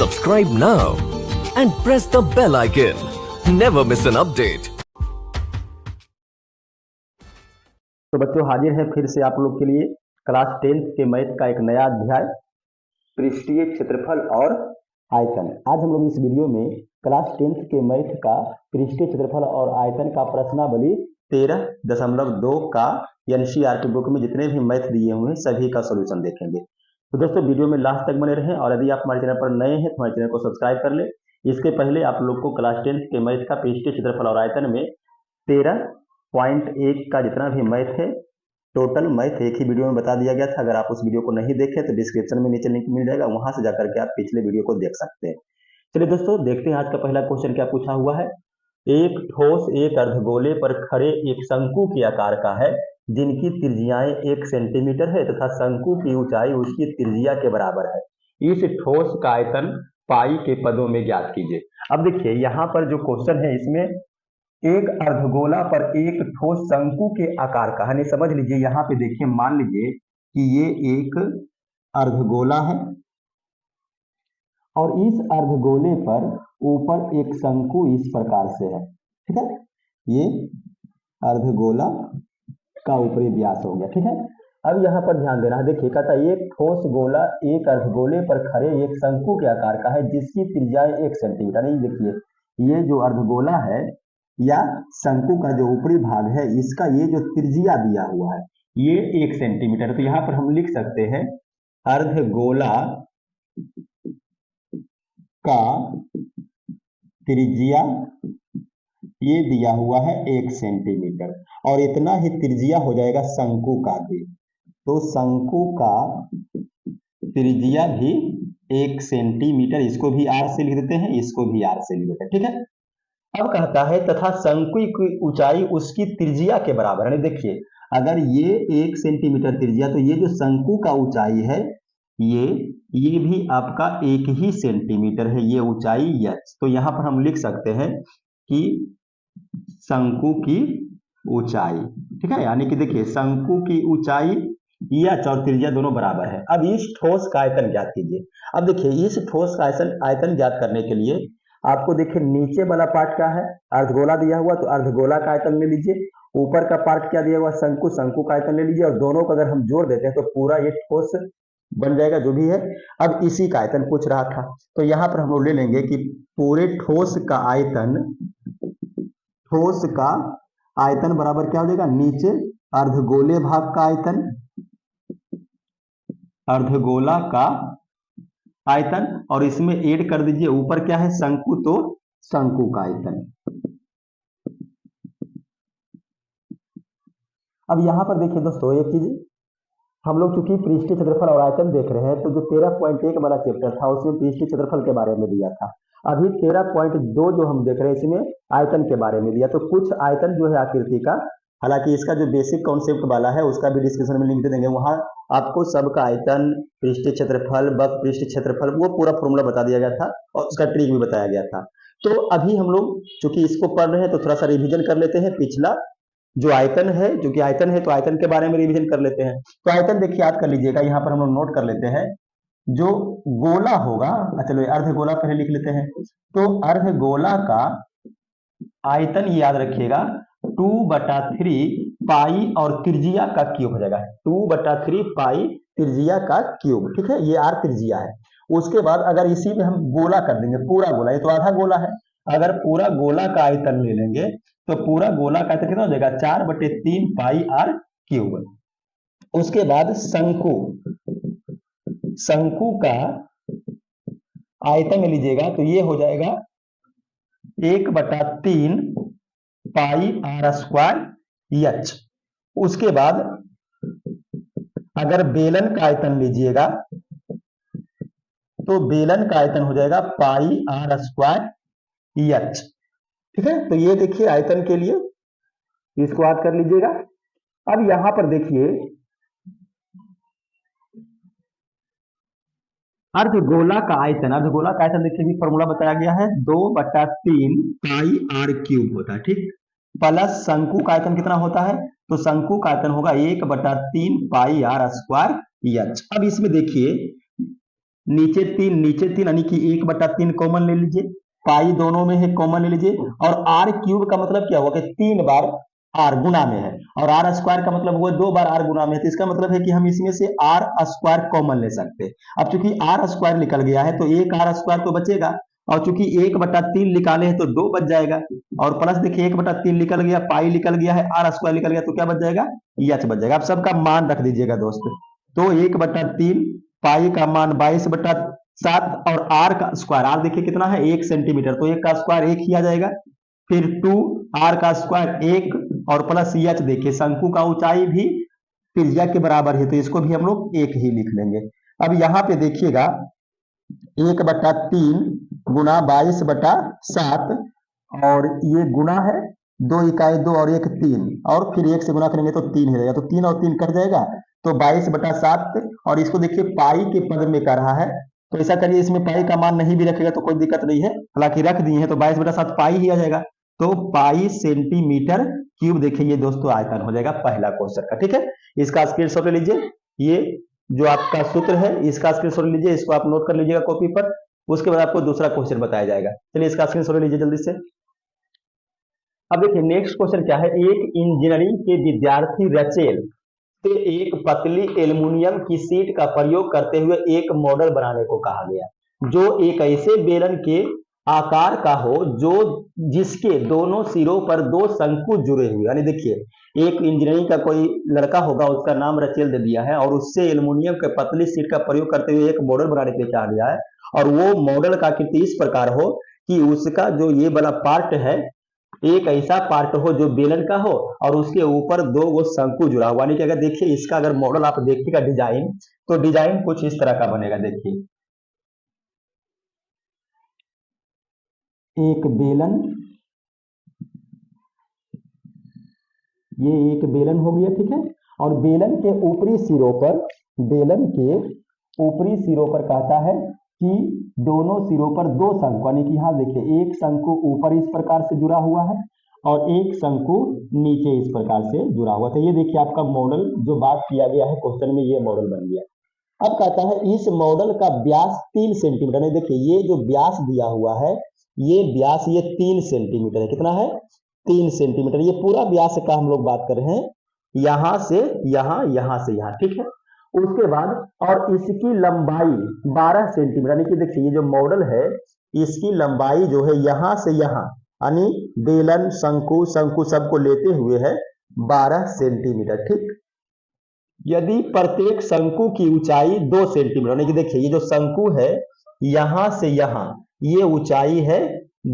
Subscribe now and press the bell icon. Never miss an update. तो बच्चों हाजिर है फिर से आप लोग के लिए क्लास 10th के मैथ का एक नया अध्याय पृष्ठीय क्षेत्रफल और आयतन। आज हम लोग इस वीडियो में क्लास 10th के मैथ का पृष्ठीय क्षेत्रफल और आयतन का प्रश्नावली 13.2 का एनसीईआरटी बुक में जितने भी मैथ दिए हुए हैं सभी का सॉल्यूशन देखेंगे। तो दोस्तों वीडियो में लास्ट तक बने रहें और यदि आप हमारे चैनल पर नए हैं तो हमारे चैनल को सब्सक्राइब कर लें। इसके पहले आप लोग को क्लास 10th के मैथ का पृष्ठीय क्षेत्रफल और आयतन में 13.1 का जितना भी मैथ है टोटल मैथ एक ही वीडियो में बता दिया गया था। अगर आप उस वीडियो को नहीं देखें तो डिस्क्रिप्शन में नीचे लिंक मिल जाएगा, वहां से जाकर के आप पिछले वीडियो को देख सकते हैं। चलिए दोस्तों देखते हैं आज का पहला क्वेश्चन क्या पूछा हुआ है। एक ठोस एक अर्धगोले पर खड़े एक शंकु के आकार का है जिनकी त्रिज्याएं 1 सेंटीमीटर है तथा शंकु की ऊंचाई उसकी त्रिज्या के बराबर है। इस ठोस का आयतन पाई के पदों में ज्ञात कीजिए। अब देखिए यहाँ पर जो क्वेश्चन है इसमें एक अर्धगोला पर एक ठोस शंकु के आकार का है। समझ लीजिए यहाँ पे देखिए, मान लीजिए कि ये एक अर्धगोला है और इस अर्धगोले पर ऊपर एक शंकु इस प्रकार से है, ठीक है। ये अर्धगोला का ऊपरी व्यास हो गया, ठीक है। अब यहाँ पर ध्यान देना है, देखिए कहता है एक ठोस गोला एक अर्धगोले पर खड़े एक शंकु के आकार का है जिसकी त्रिज्याएं 1 सेंटीमीटर। नहीं देखिए ये जो अर्धगोला है या शंकु का जो ऊपरी भाग है इसका ये जो त्रिज्या दिया हुआ है ये 1 सेंटीमीटर। तो यहाँ पर हम लिख सकते हैं अर्धगोला का त्रिज्या ये दिया हुआ है 1 सेंटीमीटर और इतना ही त्रिज्या हो जाएगा शंकु का भी। तो शंकु का त्रिज्या भी 1 सेंटीमीटर, इसको भी आर से लिख देते हैं, इसको भी आर से लिख देते हैं, ठीक है। अब कहता है तथा शंकु की ऊंचाई उसकी त्रिज्या के बराबर है। देखिए अगर ये 1 सेंटीमीटर त्रिज्या तो ये जो शंकु का ऊंचाई है ये भी आपका 1 ही सेंटीमीटर है, ये ऊंचाई यच। तो यहाँ पर हम लिख सकते हैं कि शंकु की ऊंचाई, ठीक है, यानी कि देखिए शंकु की ऊंचाई यच और त्रिज्या दोनों बराबर है। अब इस ठोस का आयतन ज्ञात कीजिए। अब देखिए इस ठोस का आयतन ज्ञात करने के लिए आपको देखिए नीचे वाला पार्ट क्या है, अर्धगोला दिया हुआ तो अर्धगोला का आयतन ले लीजिए। ऊपर का पार्ट क्या दिया हुआ, शंकु, शंकु का आयतन ले लीजिए और दोनों को अगर हम जोड़ देते हैं तो पूरा ये ठोस बन जाएगा जो भी है। अब इसी का आयतन पूछ रहा था तो यहाँ पर हम लोग ले लेंगे कि पूरे ठोस का आयतन बराबर क्या हो जाएगा, नीचे अर्धगोले भाग का आयतन, अर्धगोला का आयतन और इसमें ऐड कर दीजिए ऊपर क्या है शंकु, तो शंकु का आयतन। अब यहां पर देखिए दोस्तों एक चीज, हम लोग चूंकि पृष्ठीय क्षेत्रफल और आयतन देख रहे हैं तो जो 13.1 वाला चैप्टर था उसमें पृष्ठीय क्षेत्रफल के बारे में दिया था। अभी 13.2 जो हम देख रहे हैं इसमें आयतन के बारे में दिया। तो कुछ आयतन जो है आकृति का, हालांकि इसका जो बेसिक कॉन्सेप्ट वाला है उसका भी डिस्क्रिप्शन में लिंक दे देंगे, वहां आपको सबका आयतन, पृष्ठीय क्षेत्रफल, वक्र पृष्ठीय क्षेत्रफल वो पूरा फॉर्मूला बता दिया गया था और उसका ट्रिक भी बताया गया था। तो अभी हम लोग चूंकि इसको पढ़ रहे हैं तो थोड़ा सा रिविजन कर लेते हैं। पिछला जो आयतन है, जो कि आयतन है तो आयतन के बारे में रिवीजन कर लेते हैं। तो आयतन देखिए याद कर लीजिएगा, यहाँ पर हम लोग नोट कर लेते हैं जो गोला होगा, चलो अर्धगोला पहले लिख लेते हैं। तो अर्धगोला का आयतन याद रखिएगा 2/3 पाई और त्रिज्या का क्यूब हो जाएगा, 2/3 पाई त्रिज्या का क्यूब, ठीक है, ये आर त्रिज्या है। उसके बाद अगर इसी में हम गोला कर देंगे, पूरा गोला, ये तो आधा गोला है, अगर पूरा गोला का आयतन ले लेंगे तो पूरा गोला का आयतन कितना हो जाएगा 4/3 पाई आर क्यूब। उसके बाद शंकु, शंकु का आयतन लीजिएगा तो ये हो जाएगा 1/3 पाई आर स्क्वायर एच। उसके बाद अगर बेलन का आयतन लीजिएगा तो बेलन का आयतन हो जाएगा पाई आर स्क्वायर एच, ठीक है। तो ये देखिए आयतन के लिए इसको याद कर लीजिएगा। अब यहां पर देखिए अर्धगोला का आयतन, अर्धगोला का आयतन देखिए फॉर्मूला बताया गया है 2/3 पाई आर क्यूब होता है, ठीक, प्लस शंकु का आयतन कितना होता है, तो शंकु का आयतन होगा 1/3 पाई आर स्क्वायर एच। अब इसमें देखिए नीचे तीन यानी कि 1/3 कॉमन ले लीजिए, पाई दोनों में है कॉमन ले लीजिए, और आर क्यूब का मतलब क्या हुआ कि 3 बार आर गुना में है, और आर स्क्वायर का मतलब हुआ 2 बार आर गुना में है, तो इसका मतलब है कि हम इसमें से आर स्क्वायर कॉमन ले सकते हैं। अब चूंकि आर स्क्वायर निकल गया है तो एक आर स्क्वायर तो बचेगा, और चूंकि 1/3 निकाले हैं तो 2 बच जाएगा, और प्लस देखिए 1/3 निकल गया, पाई निकल गया है, आर स्क्वायर निकल गया, तो क्या बच जाएगा, एच बच जाएगा। आप सबका मान रख दीजिएगा दोस्त। तो 1/3 पाई का मान 22/7, और आर का स्क्वायर, आर देखिए कितना है 1 सेंटीमीटर, तो 1 का स्क्वायर 1 ही आ जाएगा, फिर 2 आर का स्क्वायर 1, और प्लस एच देखिए शंकु का ऊंचाई भी त्रिज्या के बराबर है, तो इसको भी हम लोग 1 ही लिख लेंगे। अब यहाँ पे देखिएगा 1/3 गुना 22/7, और ये गुना है 2 इकाई 2 और 1 3, और फिर 1 से गुना करेंगे तो 3 ही रहेगा, तो 3 और 3 कट जाएगा, तो 22/7, और इसको देखिए पाई के पद में कर रहा है, तो ऐसा करिए इसमें पाई का मान नहीं भी रखेगा तो कोई दिक्कत नहीं है, हालांकि रख दिए हैं तो 22/7 पाई ही आ जाएगा, तो पाई सेंटीमीटर क्यूब। देखिए ये दोस्तों आयतन हो जाएगा पहला क्वेश्चन का, ठीक है। इसका स्क्रीनशॉट ले लीजिए, ये जो आपका सूत्र है इसका स्क्रीनशॉट ले लीजिए, इसको आप नोट कर लीजिएगा कॉपी पर, उसके बाद आपको दूसरा क्वेश्चन बताया जाएगा। चलिए इसका स्क्रीनशॉट ले लीजिए जल्दी से। अब देखिए नेक्स्ट क्वेश्चन क्या है, एक इंजीनियरिंग के विद्यार्थी रचेल से एक पतली एल्युमिनियम की शीट का प्रयोग करते हुए एक मॉडल बनाने को कहा गया जो एक ऐसे बेलन के आकार का हो जो जिसके दोनों सिरों पर 2 शंकु जुड़े हुए, यानी देखिए एक इंजीनियरिंग का कोई लड़का होगा, उसका नाम रचेल दे दिया है, और उससे एल्युमिनियम के पतली शीट का प्रयोग करते हुए एक मॉडल बनाने के लिए कहा गया है, और वो मॉडल का आकृति इस प्रकार हो कि उसका जो ये वाला पार्ट है एक ऐसा पार्ट हो जो बेलन का हो, और उसके ऊपर 2 वो शंकु जुड़ा हुआ, यानी कि अगर देखिए इसका अगर मॉडल आप देखिएगा डिजाइन, तो डिजाइन कुछ इस तरह का बनेगा। देखिए एक बेलन, ये एक बेलन हो गया, ठीक है, और बेलन के ऊपरी सिरों पर, बेलन के ऊपरी सिरों पर कहता है कि दोनों सिरों पर 2 शंकु, यानी कि यहाँ देखिए एक शंकु ऊपर इस प्रकार से जुड़ा हुआ है और एक शंकु नीचे इस प्रकार से जुड़ा हुआ, तो ये देखिए आपका मॉडल जो बात किया गया है क्वेश्चन में, ये मॉडल बन गया। अब कहता है इस मॉडल का व्यास 3 सेंटीमीटर है, देखिए ये जो व्यास दिया हुआ है ये व्यास ये 3 सेंटीमीटर है, कितना है 3 सेंटीमीटर, ये पूरा व्यास का हम लोग बात कर रहे हैं, यहां से यहां, यहां से यहां, ठीक है। उसके बाद और इसकी लंबाई 12 सेंटीमीटर, यानी कि देखिए ये जो मॉडल है इसकी लंबाई जो है यहां से यहां, यानी बेलन शंकु शंकु सबको लेते हुए है 12 सेंटीमीटर, ठीक। यदि प्रत्येक शंकु की ऊंचाई 2 सेंटीमीटर, यानी कि देखिए ये जो शंकु है यहां से यहां ये ऊंचाई है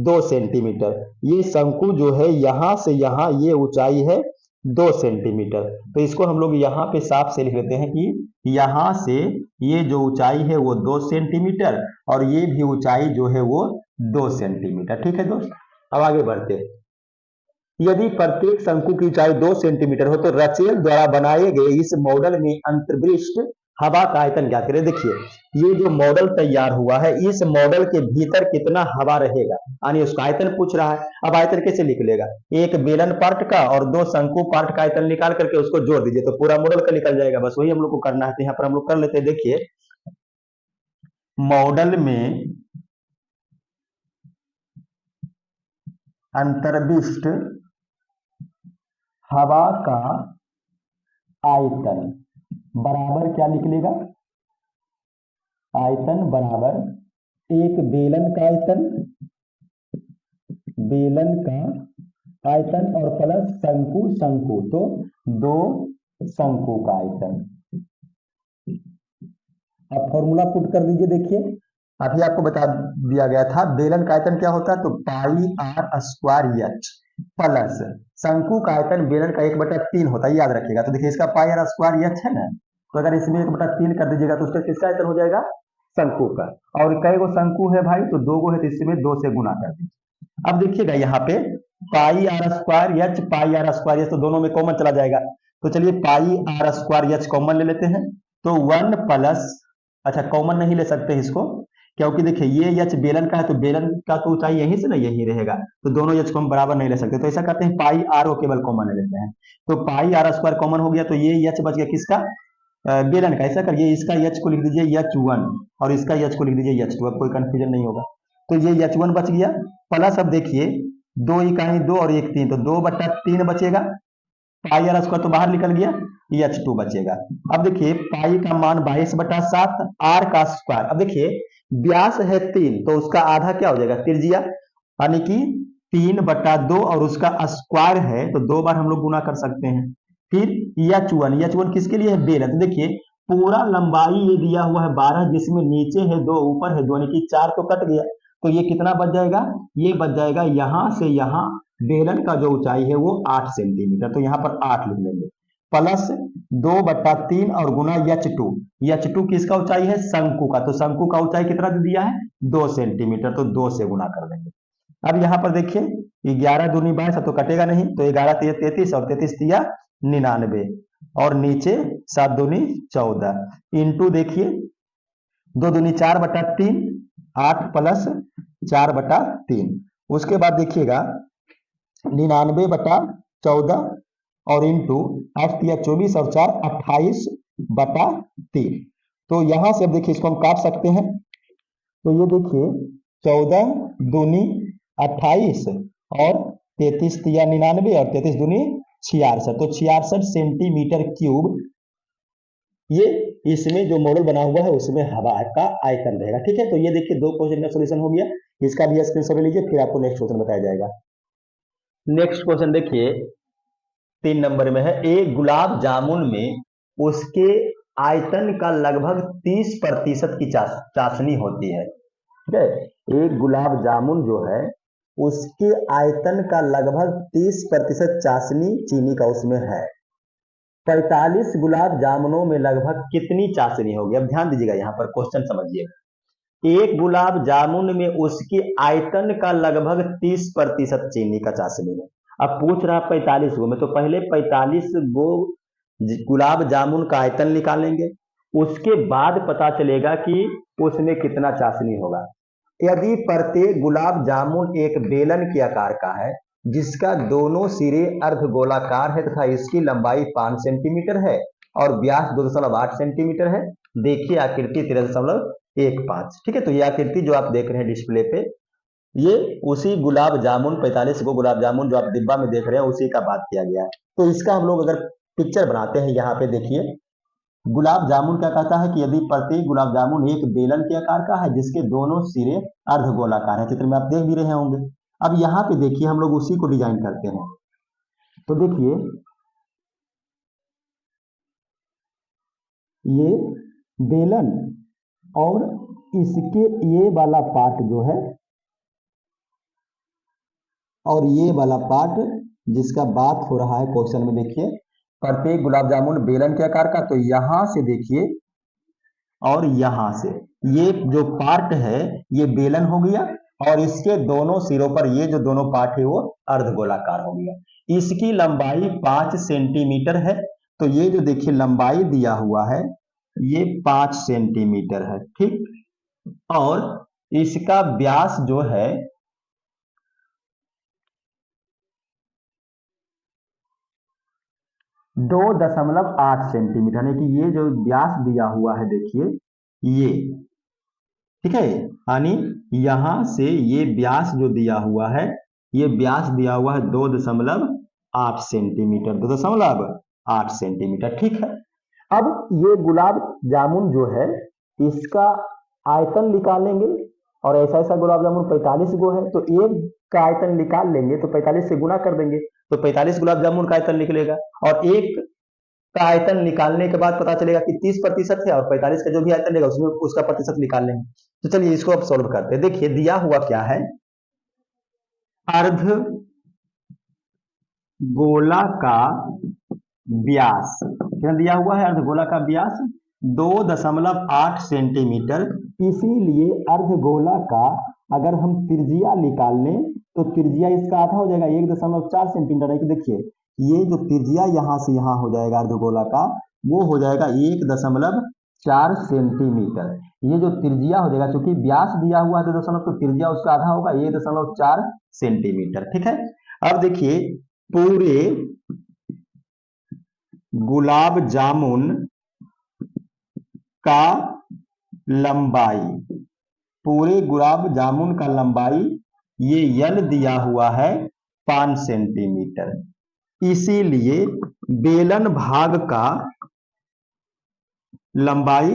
2 सेंटीमीटर, ये शंकु जो है यहां से यहां ये ऊंचाई है 2 सेंटीमीटर, तो इसको हम लोग यहाँ पे साफ से लिख लेते हैं कि यहां से ये जो ऊंचाई है वो 2 सेंटीमीटर, और ये भी ऊंचाई जो है वो 2 सेंटीमीटर, ठीक है दोस्त। अब आगे बढ़ते हैं। यदि प्रत्येक शंकु की ऊंचाई 2 सेंटीमीटर हो तो रचेल द्वारा बनाए गए इस मॉडल में अंतर्विष्ट हवा का आयतन क्या करें। देखिए ये जो मॉडल तैयार हुआ है इस मॉडल के भीतर कितना हवा रहेगा, यानी उसका आयतन पूछ रहा है। अब आयतन कैसे लिख लेगा, एक बेलन पार्ट का और 2 शंकु पार्ट का आयतन निकाल करके उसको जोड़ दीजिए तो पूरा मॉडल का निकल जाएगा, बस वही हम लोग को करना है। तो यहाँ पर हम लोग कर लेते हैं, देखिए मॉडल में अंतर्विष्ट हवा का आयतन बराबर क्या लिख लेगा, आयतन बराबर एक बेलन का आयतन, बेलन का आयतन और प्लस शंकु शंकु, तो 2 शंकु का आयतन। अब फॉर्मूला पुट कर दीजिए। देखिए अभी आपको बता दिया गया था बेलन का आयतन क्या होता है, तो पाई आर स्क्वायर एच प्लस शंकु का आयतन बेलन का 1/3 होता है, याद रखिएगा। तो देखिए इसका पाई आर स्क्वायर एच है ना, तो अगर इसमें 1/3 कर दीजिएगा तो उसका किसका आयतन हो जाएगा, शंकु का। और कई गो शंकु है भाई, तो 2 गो है, तो इसमें 2 से गुना कर दीजिए। अब देखिएगा यहाँ पे pi R square H, pi R square H, तो दोनों में कॉमन चला जाएगा, तो चलिए pi R square H common ले लेते हैं, तो 1 प्लस, अच्छा कॉमन नहीं ले सकते इसको क्योंकि देखिए ये एच बेलन का है, तो बेलन का तो ऊंचाई यहीं से ना यही रहेगा, तो दोनों एच को हम बराबर नहीं ले सकते, तो ऐसा करते हैं पाई आर को केवल कॉमन ले लेते हैं, तो पाई आर स्क्वायर कॉमन हो गया, तो ये एच बच गया किसका, बेलन का ऐसा करिए, इसका एच को लिख दीजिए H1 और इसका एच को लिख दीजिए H2, अब कोई कंफ्यूजन नहीं होगा। तो ये H1 बच गया, प्लस अब देखिए 2 इकाई 2 और 1 3, तो 2/3 बचेगा, पाई आर स्क्वायर तो बाहर निकल गया, H2 बचेगा। अब देखिए पाई का मान 22/7, आर का स्क्वायर, अब देखिए व्यास है 3 तो उसका आधा क्या हो जाएगा त्रिज्या, यानी कि 3/2 और उसका स्क्वायर है तो 2 बार हम लोग गुना कर सकते हैं। फिर H1 किसके लिए है बेलन, तो देखिए पूरा लंबाई ये दिया हुआ है 12, जिसमें नीचे है 2 ऊपर है 2, यानी कि 4 तो कट गया, तो ये कितना बच जाएगा, ये बच जाएगा यहां से यहां बेलन का जो ऊंचाई है वो 8 सेंटीमीटर, तो यहां पर 8 लिख लेंगे, प्लस 2/3 और गुना H2 किसका ऊंचाई है शंकु का, तो शंकु का ऊंचाई कितना दे दिया है 2 सेंटीमीटर, तो 2 से गुना कर देंगे। अब यहाँ पर देखिए 11 दूनी 22 तो कटेगा नहीं, तो 11 तिया 33 और 33 तिया 99 और नीचे 7 दूनी 14 इंटू देखिए 2 दूनी 4/3, 8 प्लस 4/3, उसके बाद देखिएगा 99/14 और इंटू 8 तिया 24 और 4 28/3, तो यहां से अब देखिए इसको हम काट सकते हैं, तो ये देखिए 14 दूनी 28 और 33 तिया 99 और 33 दूनी 66, तो 66 सेंटीमीटर क्यूब ये इसमें जो मॉडल बना हुआ है उसमें हवा का आयतन रहेगा। ठीक है, तो ये देखिए 2 क्वेश्चन का सॉल्यूशन हो गया, इसका भी स्क्रीनशॉट ले लीजिए, फिर आपको नेक्स्ट क्वेश्चन बताया जाएगा। नेक्स्ट क्वेश्चन देखिए 3 नंबर में है, एक गुलाब जामुन में उसके आयतन का लगभग 30% की चाशनी होती है। ठीक है, एक गुलाब जामुन जो है उसके आयतन का लगभग 30% चाशनी चीनी का उसमें है, 45 गुलाब जामुनों में लगभग कितनी चाशनी होगी। अब ध्यान दीजिएगा यहाँ पर क्वेश्चन समझिएगा, एक गुलाब जामुन में उसके आयतन का लगभग 30% चीनी का चाशनी है। अब पूछ रहा 45 गो में, तो पहले 45 गो गुलाब जामुन का आयतन निकालेंगे, उसके बाद पता चलेगा कि उसमें कितना चाशनी होगा। यदि प्रत्येक गुलाब जामुन एक बेलन के आकार का है जिसका दोनों सिरे अर्धगोलाकार है तथा इसकी लंबाई 5 सेंटीमीटर है और व्यास 2.8 सेंटीमीटर है, देखिए आकृति 13.15। ठीक है, तो ये आकृति जो आप देख रहे हैं डिस्प्ले पे, ये उसी गुलाब जामुन 45 गो गुलाब जामुन जो आप डिब्बा में देख रहे हैं उसी का बात किया गया है। तो इसका हम लोग अगर पिक्चर बनाते हैं, यहाँ पे देखिए गुलाब जामुन क्या कहता है कि यदि प्रत्येक गुलाब जामुन एक बेलन के आकार का है जिसके दोनों सिरे अर्धगोलाकार है, चित्र में आप देख भी रहे होंगे। अब यहाँ पे देखिए हम लोग उसी को डिजाइन करते हैं, तो देखिए ये बेलन और इसके ये वाला पार्ट जो है और ये वाला पार्ट जिसका बात हो रहा है क्वेश्चन में, देखिए प्रत्येक गुलाब जामुन बेलन के आकार का, तो यहां से देखिए और यहां से ये जो पार्ट है ये बेलन हो गया और इसके दोनों सिरों पर ये जो दोनों पार्ट है वो अर्धगोलाकार हो गया। इसकी लंबाई 5 सेंटीमीटर है, तो ये जो देखिए लंबाई दिया हुआ है ये 5 सेंटीमीटर है। ठीक, और इसका व्यास जो है 2.8 सेंटीमीटर, यानी कि ये जो व्यास दिया हुआ है देखिए ये, ठीक है, यानी यहां से ये व्यास जो दिया हुआ है ये व्यास दिया हुआ है 2.8 सेंटीमीटर, 2.8 सेंटीमीटर। ठीक है, अब ये गुलाब जामुन जो है इसका आयतन निकालेंगे और ऐसा ऐसा गुलाब जामुन 45 गो है, तो एक का आयतन निकाल लेंगे तो 45 से गुना कर देंगे तो 45 गुलाब जामुन का आयतन निकलेगा, और एक का आयतन निकालने के बाद पता चलेगा कि 30% है और 45 का जो भी आयतन लेगा उसमें उसका प्रतिशत निकाल लेंगे। तो चलिए इसको अब सॉल्व करते हैं। देखिए दिया हुआ क्या है, अर्ध गोला का व्यास क्या दिया हुआ है, अर्धगोला का व्यास 2.8 सेंटीमीटर, इसीलिए अर्धगोला का अगर हम त्रिज्या निकाल लें तो त्रिज्या इसका आधा हो जाएगा 1.4 सेंटीमीटर है। कि देखिए ये जो त्रिज्या यहां से यहां हो जाएगा अर्धगोला का वो हो जाएगा 1.4 सेंटीमीटर। ये जो त्रिज्या हो जाएगा, क्योंकि व्यास दिया हुआ है 2 तो त्रिज्या उसका आधा होगा 1.4 सेंटीमीटर। ठीक है, अब देखिए पूरे गुलाब जामुन का लंबाई, पूरे गुलाब जामुन का लंबाई ये यल दिया हुआ है 5 सेंटीमीटर। इसीलिए बेलन भाग का लंबाई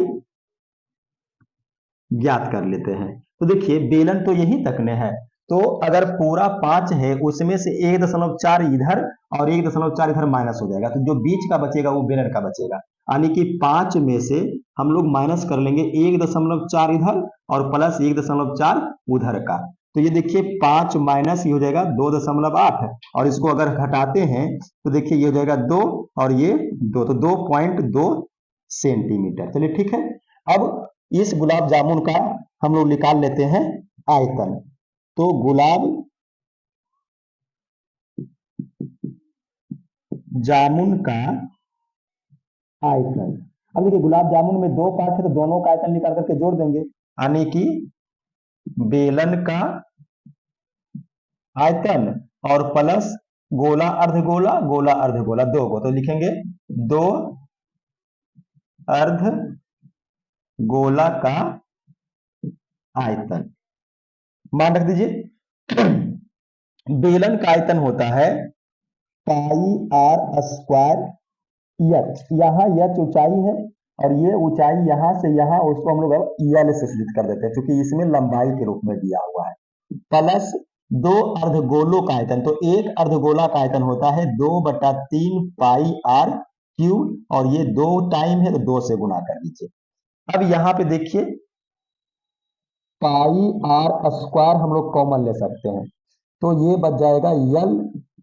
ज्ञात कर लेते हैं। तो देखिए बेलन तो यही तक ने है, तो अगर पूरा 5 है उसमें से 1.4 इधर और 1.4 इधर माइनस हो जाएगा, तो जो बीच का बचेगा वो बेलन का बचेगा। यानी कि 5 में से हम लोग माइनस कर लेंगे 1.4 इधर और प्लस 1.4 उधर का। तो ये देखिए 5 माइनस ये हो जाएगा 2.8, और इसको अगर घटाते हैं तो देखिए ये हो जाएगा 2 और ये 2, तो 2.2 सेंटीमीटर। चलिए ठीक है। अब इस गुलाब जामुन का हम लोग निकाल लेते हैं आयतन। तो गुलाब जामुन का आयतन, अब देखिए गुलाब जामुन में 2 पार्ट है तो दोनों का आयतन निकाल करके जोड़ देंगे, यानी कि बेलन का आयतन और प्लस गोला अर्धगोला, गोला अर्धगोला 2 को, तो लिखेंगे 2 अर्ध गोला का आयतन। मान रख दीजिए बेलन का आयतन होता है पाई आर स्क्वायर एच, यहाँ एच ऊंचाई है और ये ऊंचाई यहाँ से यहाँ, उसको हम लोग अब यल से सूचित कर देते हैं क्योंकि इसमें लंबाई के रूप में दिया हुआ है, प्लस 2 अर्धगोलों का आयतन। तो एक अर्धगोला का आयतन होता है 2/3 पाई आर क्यू, और ये 2 टाइम है तो 2 से गुना कर दीजिए। अब यहाँ पे देखिए पाई आर स्क्वायर हम लोग कॉमन ले सकते हैं, तो ये बच जाएगा यल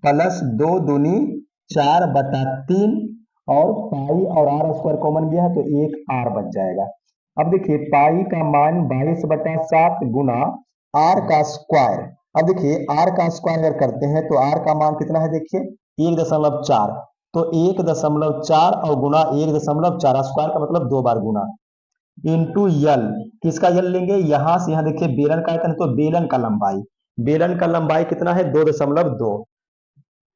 प्लस 2 दूनी 4/3, और पाई और आर स्क्वायर कॉमन गया है तो 1 आर बच जाएगा। अब देखिए पाई का मान 22/7 गुना आर का स्क्वायर। अब देखिए आर का स्क्वायर अगर करते हैं तो आर का मान कितना है, देखिए 1.4, तो 1.4 और गुना 1.4, स्क्वायर का मतलब 2 बार गुना, इंटू यल। किसका यल लेंगे, यहां से यहां देखिए बेलन का आयतन है तो बेलन का लंबाई, बेलन का लंबाई कितना है 2.2,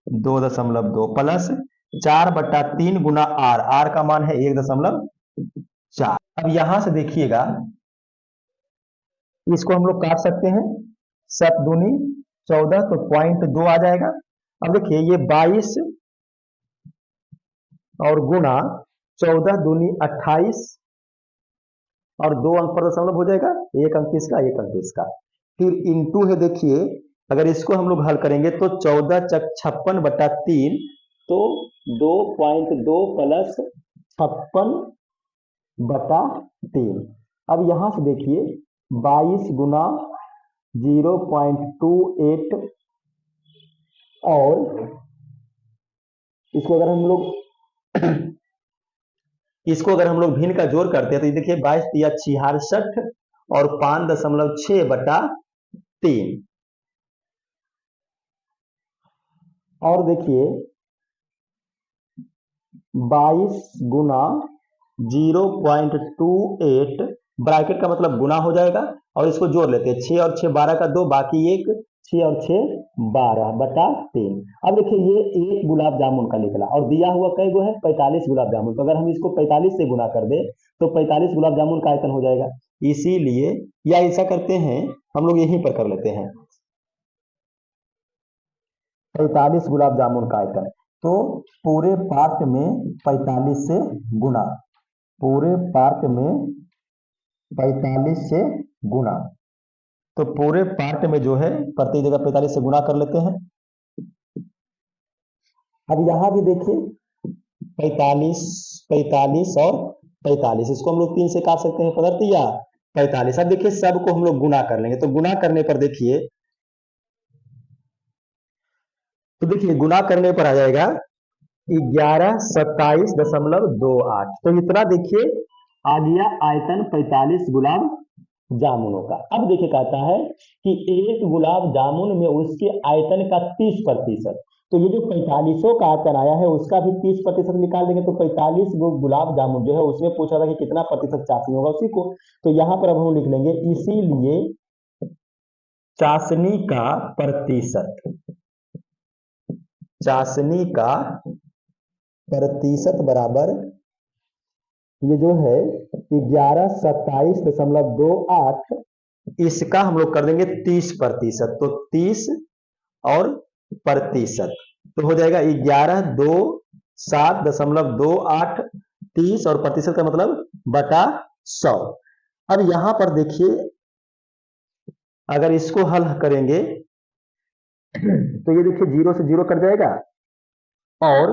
2.2 प्लस 4/3 गुना आर, आर का मान है 1.4। अब यहां से देखिएगा इसको हम लोग काट सकते हैं, 7 दूनी 14, तो 0.2 आ जाएगा। अब देखिए ये 22 और गुना 14 दूनी 28, और 2 अंक पर दशमलव हो जाएगा, 1 अंक इसका 1 अंक इसका, फिर इंटू है। देखिए अगर इसको हम लोग हल करेंगे तो 14 चक 56/3, तो 2.2 प्लस 56/3। अब यहां से देखिए 22 गुना 0.28, और इसको अगर हम लोग भिन्न का जोड़ करते हैं तो ये देखिए 22 या 66 और 5.6/3, और देखिए 22 गुना 0.28, ब्रैकेट का मतलब गुना हो जाएगा, और इसको जोड़ लेते हैं 6 और 6 12 का 2, बाकी 1, 6 और 6 12/3। अब देखिए ये एक गुलाब जामुन का निकला, और दिया हुआ कई गो है 45 गुलाब जामुन, तो अगर हम इसको 45 से गुना कर दे तो 45 गुलाब जामुन का आयतन हो जाएगा। इसीलिए या ऐसा करते हैं हम लोग यहीं पर कर लेते हैं 45 गुलाब जामुन का आयतन, तो पूरे पार्ट में 45 से गुना, पूरे पार्ट में 45 से गुना, तो पूरे पार्ट में जो है प्रत्येक जगह 45 से गुना कर लेते हैं। अब यहां भी देखिए 45 45 और 45, इसको हम लोग 3 से काट सकते हैं पदार्थ या 45। अब देखिए सबको हम लोग गुना कर लेंगे, तो गुना करने पर देखिए, तो देखिए गुना करने पर आ जाएगा 1127.28, तो इतना देखिए आ गया आयतन 45 गुलाब जामुनों का। अब देखिए कहता है कि एक गुलाब जामुन में उसके आयतन का 30%, तो ये जो 45 का आयतन आया है उसका भी 30% निकाल देंगे, तो 45 गो गुलाब जामुन जो है उसमें पूछा था कि कितना प्रतिशत चाशनी होगा उसी को, तो यहां पर अब हम लिख लेंगे इसीलिए चाशनी का प्रतिशत, चाशनी का प्रतिशत बराबर ये जो है 1127.28, इसका हम लोग कर देंगे 30%, तो 30 और प्रतिशत, तो हो जाएगा 11,27.28, 30 और प्रतिशत का मतलब बटा 100। अब यहां पर देखिए, अगर इसको हल करेंगे तो ये देखिए 0 से 0 कट जाएगा, और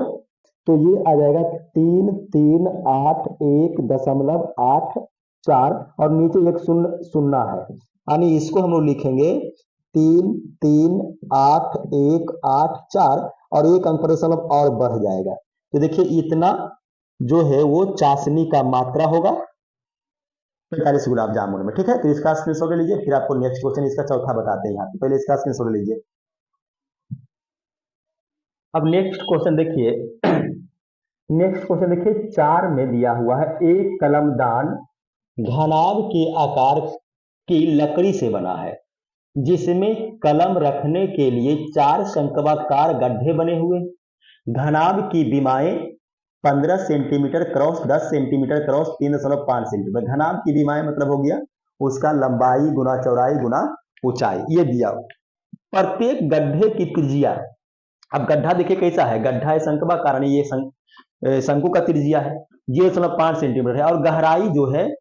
तो ये आ जाएगा 3381.84, और नीचे एक शून्य शून्य है, यानी इसको हम लोग लिखेंगे 338184, और एक अंक पर दशमलव और बढ़ जाएगा। तो देखिए इतना जो है वो चाशनी का मात्रा होगा 45 गुलाब जामुन में। ठीक है, तो इसका स्क्रीनशॉट ले लीजिए, फिर आपको नेक्स्ट क्वेश्चन इसका चौथा बताते हैं यहाँ पे। पहले इसका स्क्रीनशॉट ले लीजिए। अब नेक्स्ट क्वेश्चन देखिए, नेक्स्ट क्वेश्चन देखिए 4 में दिया हुआ है, एक कलमदान घनाभ के आकार की लकड़ी से बना है, जिसमें कलम रखने के लिए 4 शंक्वाकार गड्ढे बने हुए, घनाभ की बीमाएं 15 centimetre cross 10 centimetre cross 3.5 centimetre. घनाभ की बीमाएं मतलब हो गया उसका लंबाई गुना चौड़ाई गुना ऊंचाई, ये दिया। प्रत्येक गड्ढे की त्रिज्या, अब गड्ढा देखिए कैसा है, गड्ढा है शंक्वाकार, ये शंकु का त्रिज्या है 0.5 सेंटीमीटर है, और गहराई जो है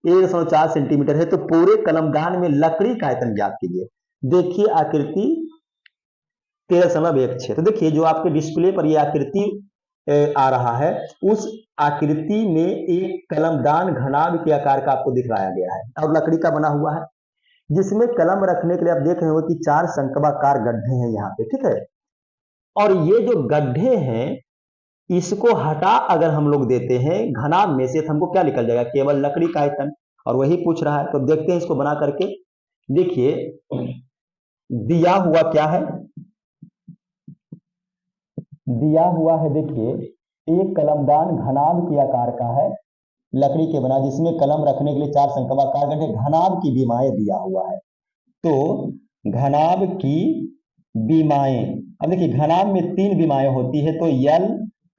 1.4 सेंटीमीटर है। तो पूरे कलमदान में लकड़ी का आयतन ज्ञात कीजिए। देखिए आकृति 13.16, तो देखिए जो आपके डिस्प्ले पर ये आकृति आ रहा है, उस आकृति में एक कलमदान घनाभ के आकार का आपको दिखाया गया है और लकड़ी का बना हुआ है, जिसमें कलम रखने के लिए आप देख रहे हो कि 4 शंक्वाकार गड्ढे हैं यहाँ पे। ठीक है, और ये जो गड्ढे हैं इसको हटा अगर हम लोग देते हैं घनाभ में से, तो हमको क्या निकल जाएगा, केवल लकड़ी का आयतन, और वही पूछ रहा है। तो देखते हैं इसको बना करके। देखिए दिया हुआ क्या है, दिया हुआ है देखिए एक कलमदान घनाभ के आकार का है, लकड़ी के बना, जिसमें कलम रखने के लिए 4 शंक्वाकार गड्ढे, घनाभ की बीमाएं दिया हुआ है। तो घनाभ की बीमाएं, अब देखिए घनाभ में 3 बीमाएं होती है, तो L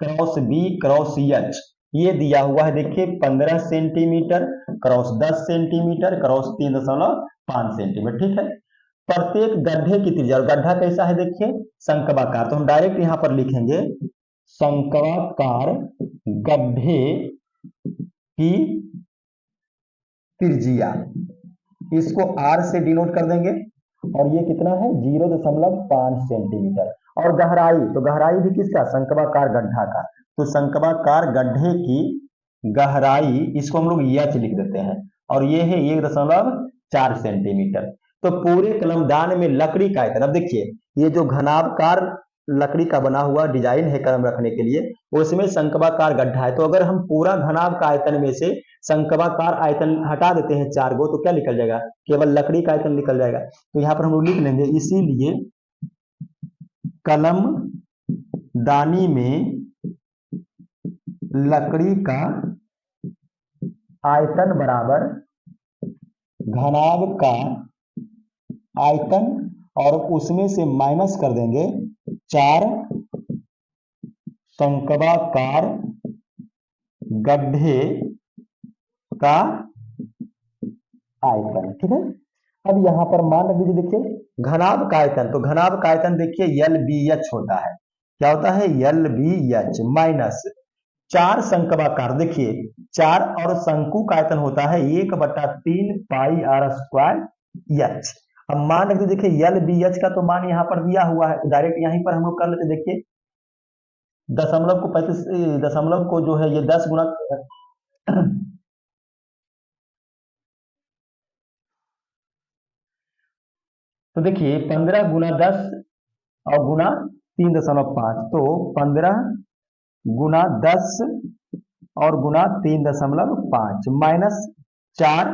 cross B cross H ये दिया हुआ है। देखिए 15 centimetre cross 10 centimetre cross 3.5 centimetre. ठीक है, प्रत्येक गड्ढे की त्रिज्या, और गड्ढा कैसा है देखिए शंक्वाकार, तो हम डायरेक्ट यहां पर लिखेंगे शंक्वाकार गड्ढे की त्रिज्या, इसको R से डिनोट कर देंगे, और ये कितना है 0.5 सेंटीमीटर। और गहराई, तो गहराई भी किसका, शंक्वाकार गड्ढा का, तो शंक्वाकार गड्ढे की गहराई इसको हम लोग H लिख देते हैं, और ये है 1.4 सेंटीमीटर। तो पूरे कलमदान में लकड़ी का आयतन, अब देखिए ये जो घनाभकार लकड़ी का बना हुआ डिजाइन है कलम रखने के लिए, उसमें शंक्वाकार गड्ढा है, तो अगर हम पूरा घनाभ का आयतन में से शंक्वाकार आयतन हटा देते हैं 4 गो, तो क्या निकल जाएगा, केवल लकड़ी का आयतन निकल जाएगा। तो यहाँ पर हम लोग लिख लेंगे, इसीलिए कलम दानी में लकड़ी का आयतन बराबर घनाभ का आयतन, और उसमें से माइनस कर देंगे 4 शंक्वाकार गड्ढे का आयतन। ठीक है, अब यहां पर मान रख दीजिए, देखिए घनाभ का आयतन, तो घनाभ का आयतन देखिए LBH होता है, क्या होता है LBH माइनस 4 शंक्वाकार, देखिए 4 और शंकु का आयतन होता है 1/3 पाई R स्क्वायर H। अब मान रख दीजिए, देखिए LBH का तो मान यहाँ पर दिया हुआ है, डायरेक्ट यहीं पर हम लोग कर लेते। देखिए दशमलव को 35, दशमलव को जो है ये 10 गुना, तो देखिए 15 गुना 10 और गुना 3.5, तो 15 गुना 10 और गुना 3.5 माइनस 4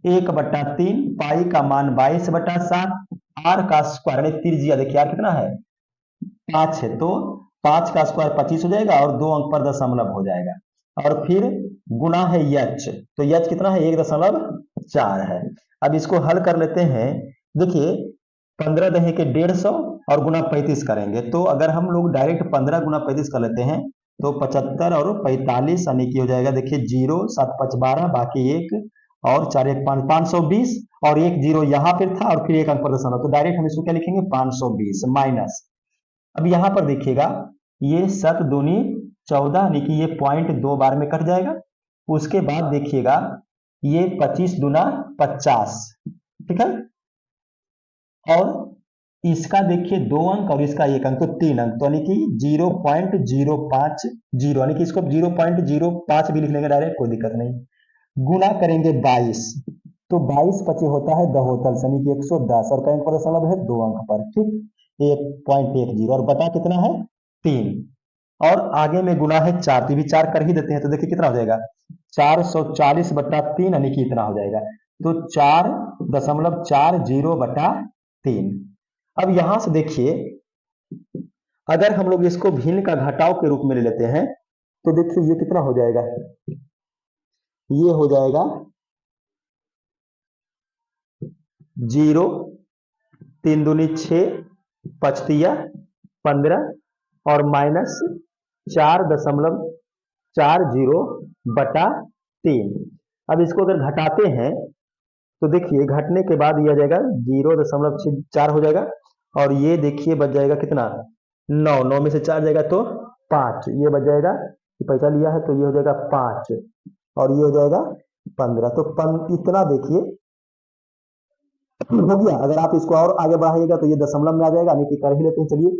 1/3 पाई का मान 22/7 R का स्क्वायर में त्रिज्या, देखिए R कितना है 5 है, तो 5 का स्क्वायर 25 हो जाएगा, और 2 अंक पर दशमलव हो जाएगा, और फिर गुना है H, तो H कितना है 1.4 है। अब इसको हल कर लेते हैं। देखिए 15 दहे के 150 और गुना 35 करेंगे, तो अगर हम लोग डायरेक्ट 15 गुना 35 कर लेते हैं तो 75 और 45 यानी कि हो जाएगा, देखिए 0 7 5 12, बाकी 1 और 4 1 5, 520 और एक जीरो यहाँ पर था और फिर एक अंक पर दशमलव, तो डायरेक्ट हम इसको क्या लिखेंगे 520 माइनस। अब यहाँ पर देखिएगा ये 7 दूनी 14 यानी कि ये पॉइंट 2 बार में कट जाएगा। उसके बाद देखिएगा ये 25 दूना 50, ठीक है, और इसका देखिए 2 अंक और इसका 1 अंक, तो 3 अंक, तो यानी कि 0.050 यानी कि इसको 0.05 भी लिख लेंगे डायरेक्ट, कोई दिक्कत नहीं। गुना करेंगे 22, तो 22 पचे होता है दहोतल यानी कि 110 और कहीं पर दशमलव है 2 अंक पर, ठीक, 1.10 और बटा कितना है 3, और आगे में गुना है 4, तो भी 4 कर ही देते हैं, तो देखिए कितना हो जाएगा 440 बटा 3 यानी कि इतना हो जाएगा, तो 4.40 बटा 3। अब यहां से देखिए अगर हम लोग इसको भिन्न का घटाव के रूप में ले लेते हैं तो देखिए ये कितना हो जाएगा, ये हो जाएगा 0 3 दूनी 6 पचतिया 15 और माइनस 4.40 बटा 3। अब इसको अगर घटाते हैं तो देखिए घटने के बाद ये आ जाएगा 0.4 हो जाएगा, और ये देखिए बच जाएगा कितना 9, 9 में से 4 जाएगा तो 5, ये बच जाएगा, पैसा लिया है तो ये हो जाएगा 5 और ये हो जाएगा 15, तो इतना देखिए हो गया। अगर आप इसको और आगे बढ़ाइएगा तो ये दशमलव में आ जाएगा, नहीं कि कर ही लेते हैं, चलिए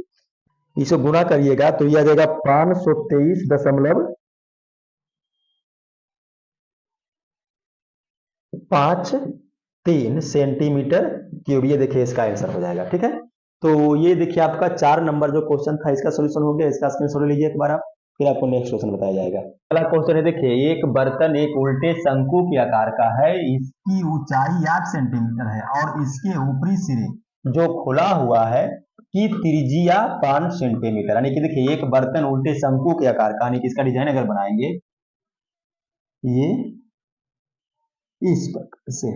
इसे गुना करिएगा तो ये आ जाएगा 523.53 सेंटीमीटर क्यूब, ये देखिए इसका आंसर हो जाएगा, ठीक है। तो ये देखिए आपका 4 नंबर जो क्वेश्चन था इसका सोल्यूशन हो गया, इसका स्क्रीनशॉट लीजिए एक बार आप, फिर आपको नेक्स्ट क्वेश्चन बताया जाएगा। अगला क्वेश्चन है, देखिए एक बर्तन एक उल्टे शंकु के आकार का है, इसकी ऊंचाई 8 सेंटीमीटर है और इसके ऊपरी सिरे जो खुला हुआ है की त्रिज्या 5 सेंटीमीटर, यानी कि देखिए एक बर्तन उल्टे शंकु के आकार का, यानी कि इसका डिजाइन अगर बनाएंगे ये इस प्रकार से,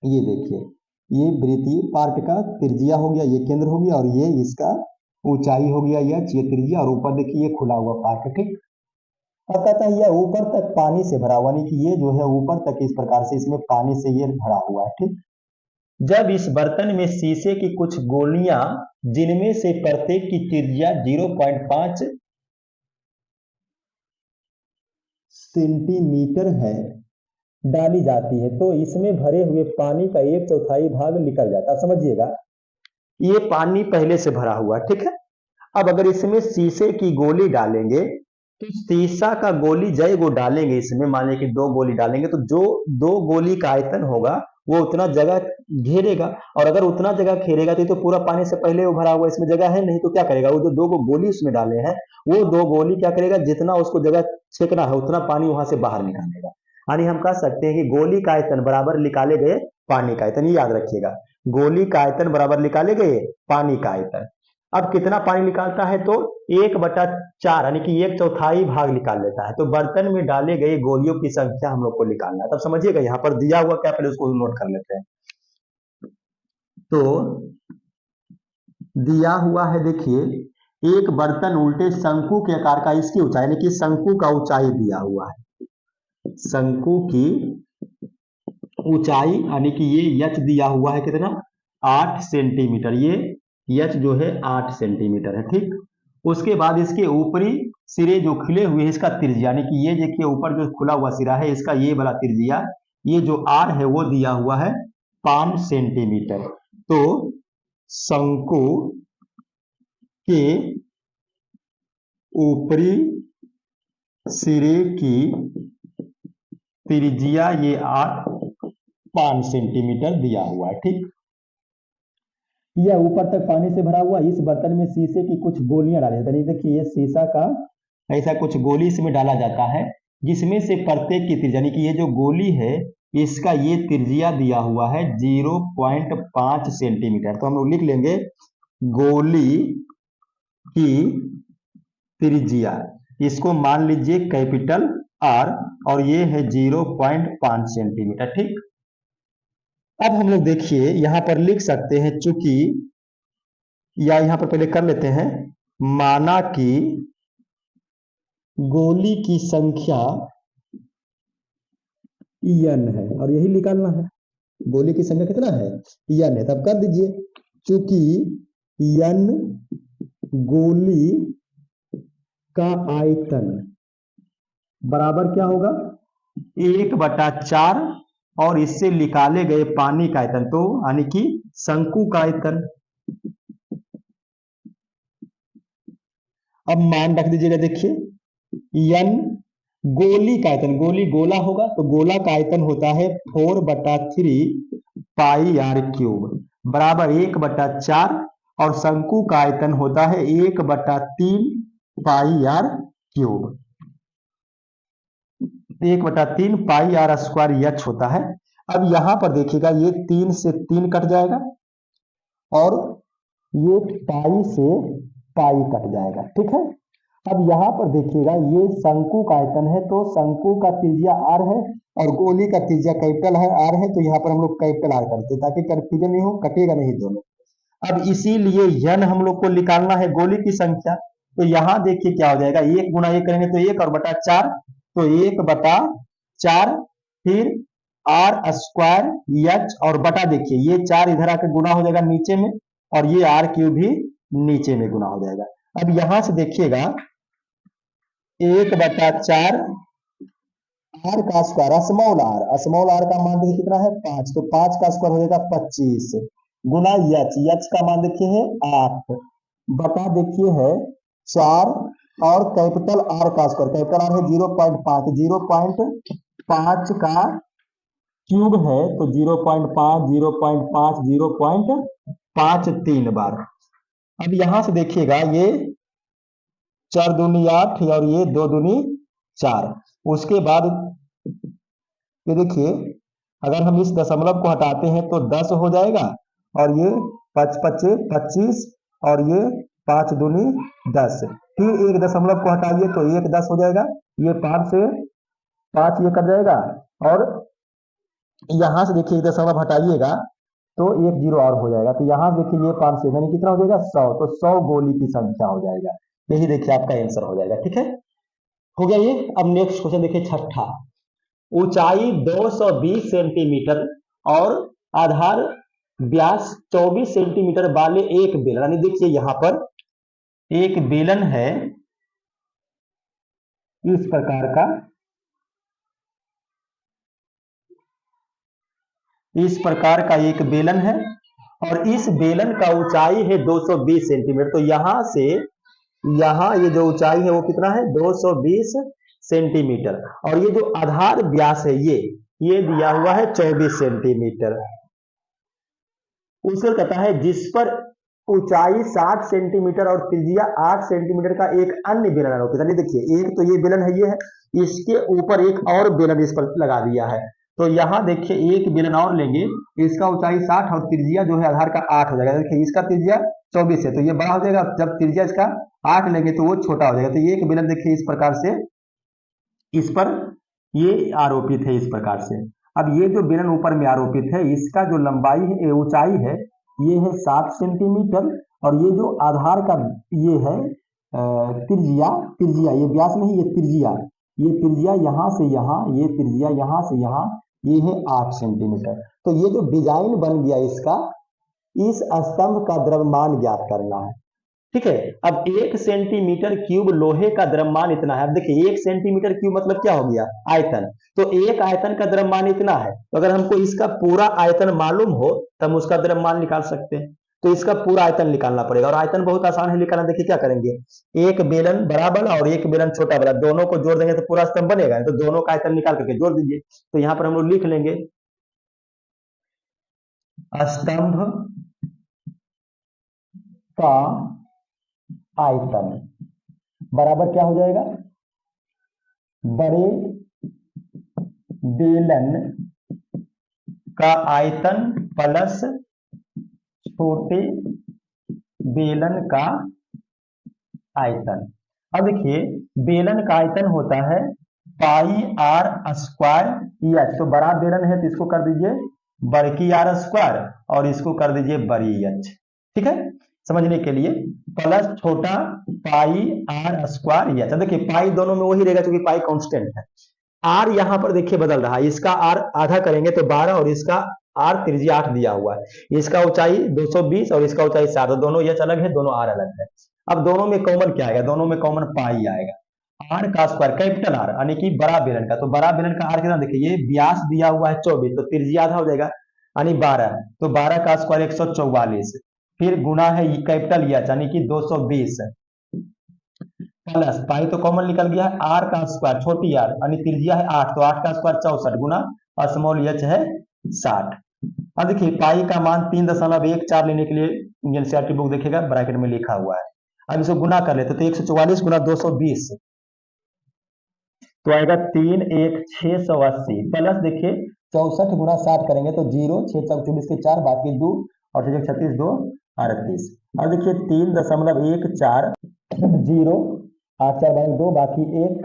ये देखिए ये वृत्तीय पार्ट का त्रिज्या हो गया, ये केंद्र हो गया और ये इसका ऊंचाई हो गया, यह त्रिज्या, और ऊपर देखिए ये खुला हुआ पार्ट, ठीक। अब कहता है यह ऊपर तक पानी से भरा हुआ, यानी कि ये जो है ऊपर तक इस प्रकार से इसमें पानी से ये भरा हुआ है, ठीक। जब इस बर्तन में शीशे की कुछ गोलियां जिनमें से प्रत्येक की त्रिज्या 0.5 सेंटीमीटर है डाली जाती है तो इसमें भरे हुए पानी का 1/4 भाग निकल जाता है। समझिएगा ये पानी पहले से भरा हुआ, ठीक है। अब अगर इसमें शीशे की गोली डालेंगे तो शीशा का गोली जय वो डालेंगे इसमें, मान लीजिए कि 2 गोली डालेंगे तो जो 2 गोली का आयतन होगा वो उतना जगह घेरेगा, और अगर उतना जगह घेरेगा तो पूरा पानी से पहले वो भरा हुआ, इसमें जगह है नहीं, तो क्या करेगा वो जो 2 गोली उसमें डाले हैं वो 2 गोली क्या करेगा, जितना उसको जगह छेकना है उतना पानी वहां से बाहर निकालेगा। यानी हम कह सकते हैं कि गोली का आयतन बराबर निकाले गए पानी का आयतन, ये याद रखिएगा, गोली का आयतन बराबर निकाले गए पानी का आयतन। अब कितना पानी निकालता है तो 1/4 यानी कि 1/4 भाग निकाल लेता है, तो बर्तन में डाले गए गोलियों की संख्या हम लोग को निकालना है। तब समझिएगा यहाँ पर दिया हुआ क्या, पहले उसको नोट कर लेते हैं। तो दिया हुआ है देखिए एक बर्तन उल्टे शंकु के आकार का, इसकी ऊंचाई यानी कि शंकु का ऊंचाई दिया हुआ है, शंकु की ऊंचाई यानी कि ये यच दिया हुआ है कितना 8 सेंटीमीटर, ये यच जो है 8 सेंटीमीटर है, ठीक। उसके बाद इसके ऊपरी सिरे जो खिले हुए हैं इसका त्रिज्या, यानी कि ये देखिए ऊपर जो खुला हुआ सिरा है इसका ये वाला त्रिज्या, ये जो आर है वो दिया हुआ है 5 सेंटीमीटर। तो शंकु के ऊपरी सिरे की त्रिज्या ये 5 सेंटीमीटर दिया हुआ है, ठीक। यह ऊपर तक पानी से भरा हुआ, इस बर्तन में शीशे की कुछ गोलियां डाली जाती है, देखिए ये शीशा का ऐसा कुछ गोली इसमें डाला जाता है जिसमें से प्रत्येक की त्रिज्या, यानी कि ये जो गोली है इसका ये त्रिज्या दिया हुआ है 0.5 सेंटीमीटर। तो हम लोग लिख लेंगे गोली की त्रिज्या, इसको मान लीजिए कैपिटल आर, और ये है 0.5 सेंटीमीटर, ठीक। अब हम लोग देखिए यहां पर लिख सकते हैं चूंकि, या यहां पर पहले कर लेते हैं, माना कि गोली की संख्या n है और यही निकालना है। गोली की संख्या कितना है, n है, तब कर दीजिए। चूंकि n गोली का आयतन बराबर क्या होगा, 1/4 और इससे निकाले गए पानी का आयतन, तो यानी कि शंकु का आयतन। अब मान रख दीजिएगा, देखिए n गोली का आयतन, गोली गोला होगा तो गोला का आयतन होता है 4/3 पाई आर क्यूब बराबर 1/4 और शंकु का आयतन होता है 1/3 pi R cube, 1/3 pi R square H होता है। अब यहां पर देखिएगा ये 3 से 3 कट जाएगा और ये पाई से पाई कट जाएगा, ठीक है। अब यहां पर देखिएगा ये शंकु का आयतन है तो शंकु का त्रिज्या आर है और गोली का त्रिज्या कैपिटल है आर है, तो यहाँ पर हम लोग कैपिटल आर करते हैं ताकि कंफ्यूजन नहीं हो, कटेगा नहीं दोनों। अब इसीलिए यन हम लोग को निकालना है गोली की संख्या, तो यहाँ देखिए क्या हो जाएगा, 1 गुना 1 करेंगे तो 1 और बटा 4, तो 1/4 फिर आर स्क्वायर एच और बटा, देखिए ये 4 इधर आकर गुना हो जाएगा नीचे में और ये आर क्यूब भी नीचे में गुना हो जाएगा। अब यहां से देखिएगा 1/4 आर का स्क्वायर स्मॉल आर का मान देखिए कितना है 5, तो 5 का स्क्वायर हो जाएगा 25 गुना एच का मान देखिए है 8 बटा देखिए है 4 और कैपिटल आर का स्क्वायर, कैपिटल आर है 0.5, 0.5 का क्यूब है तो 0.5 0.5 0.53 बार। अब यहां से देखिएगा ये 4 दूनी 8 और ये 2 दूनी 4, उसके बाद ये देखिए अगर हम इस दशमलव को हटाते हैं तो 10 हो जाएगा और ये 5 5 25 और ये 5 दूनी 10, फिर एक दशमलव को हटाइए तो 1 10 हो जाएगा, ये 5 से 5 ये कट जाएगा और यहां से देखिए एक दशमलव हटाइएगा तो 1 0 और हो जाएगा, तो यहां देखिए ये 5 से यानी कितना हो जाएगा 100, तो 100 गोली की संख्या हो जाएगा। यही देखिए आपका आंसर हो जाएगा, ठीक है, हो गया ये। अब नेक्स्ट क्वेश्चन देखिए छठा, ऊंचाई 220 सेंटीमीटर और आधार व्यास 24 सेंटीमीटर वाले एक बेलन, यानी देखिए यहां पर एक बेलन है इस प्रकार का, इस प्रकार का एक बेलन है और इस बेलन का ऊंचाई है 220 सेंटीमीटर, तो यहां से यहां ये जो ऊंचाई है वो कितना है 220 सेंटीमीटर और ये जो आधार व्यास है ये दिया हुआ है 24 सेंटीमीटर। उसको कहता है जिस पर ऊंचाई 60 सेंटीमीटर और त्रिज्या 8 सेंटीमीटर का एक अन्य बेलन आरोपित है। देखिए एक तो ये बेलन है, ये है, इसके ऊपर एक और बेलन इस पर लगा दिया है, तो यहां देखिए एक बेलन और लेंगे, इसका ऊंचाई 60 और त्रिज्या जो है आधार का 8 हो जाएगा। देखिए इसका त्रिज्या 24 है तो ये बड़ा हो जाएगा, जब त्रिज्या इसका 8 लेंगे तो वो छोटा हो जाएगा, तो ये एक बेलन देखिए इस प्रकार से इस पर ये आरोपित है इस प्रकार से। अब ये जो बेलन ऊपर में आरोपित है इसका जो लंबाई है ऊंचाई है ये है 7 सेंटीमीटर और ये जो आधार का ये है त्रिज्या, त्रिज्या ये व्यास नहीं, ये त्रिज्या यहाँ से यहाँ, ये त्रिज्या यहाँ से यहाँ, ये है 8 सेंटीमीटर। तो ये जो डिजाइन बन गया इसका, इस स्तंभ का द्रव्यमान ज्ञात करना है, ठीक है। अब 1 सेंटीमीटर क्यूब लोहे का द्रव्यमान इतना है। अब देखिए 1 सेंटीमीटर क्यूब मतलब क्या हो गया, आयतन, तो एक आयतन का द्रव्यमान इतना है, तो अगर हमको इसका पूरा आयतन मालूम हो तो हम उसका द्रव्यमान निकाल सकते हैं, तो इसका पूरा आयतन निकालना पड़ेगा और आयतन बहुत आसान है निकालना। देखिए क्या करेंगे, एक बेलन बड़ा वाला और एक बेलन छोटा वाला दोनों को जोड़ देंगे तो पूरा स्तंभ बनेगा, तो दोनों का आयतन निकाल करके जोड़ दीजिए, तो यहां पर हम लोग लिख लेंगे स्तंभ का आयतन बराबर क्या हो जाएगा, बड़े बेलन का आयतन प्लस छोटे बेलन का आयतन। अब देखिए बेलन का आयतन होता है पाई आर स्क्वायर एच, तो बड़ा बेलन है तो इसको कर दीजिए बड़की आर स्क्वायर और इसको कर दीजिए बड़ी एच, ठीक है। समझने के लिए, प्लस छोटा पाई आर स्क्वायर एच। देखिए पाई दोनों में वही रहेगा क्योंकि पाई कांस्टेंट है। आर यहां पर देखिए बदल रहा है, इसका आर आधा करेंगे तो 12 और इसका आर त्रिज्या 8 दिया हुआ है। इसका ऊंचाई 220 और इसका ऊंचाई 7, दोनों एच अलग है, दोनों आर अलग है। अब दोनों में कॉमन क्या आएगा, दोनों में कॉमन पाई आएगा। आर का स्क्वायर कैपिटल आर यानी कि बड़ा बेलन का, तो बड़ा बेलन का आर कितना, देखिए ये व्यास दिया हुआ है 24, तो त्रिज्या आधा हो जाएगा यानी 12, तो 12 का स्क्वायर 144, फिर गुना है कैपिटल एच यानी कि 220, प्लस पाई तो कॉमन निकल गया है, आर का स्क्वायर छोटी आर यानी त्रिज्या है 8, तो 8 का स्क्वायर 64 गुना स्मॉल एच है 60। अब देखिए पाई का मान 3.14 लेने के लिए एनसीईआरटी बुक देखिएगा ब्रैकेट में लिखा हुआ है। अब इसको गुना कर लेते तो 144 गुना 220 तो आएगा 31680, प्लस देखिए 64 गुना 60 करेंगे तो 0, 6 चौक 24 के 4 बाकी 2 और 6 36 2 38। अब देखिए 3.14 0 8 4 बाई 2 बाकी 1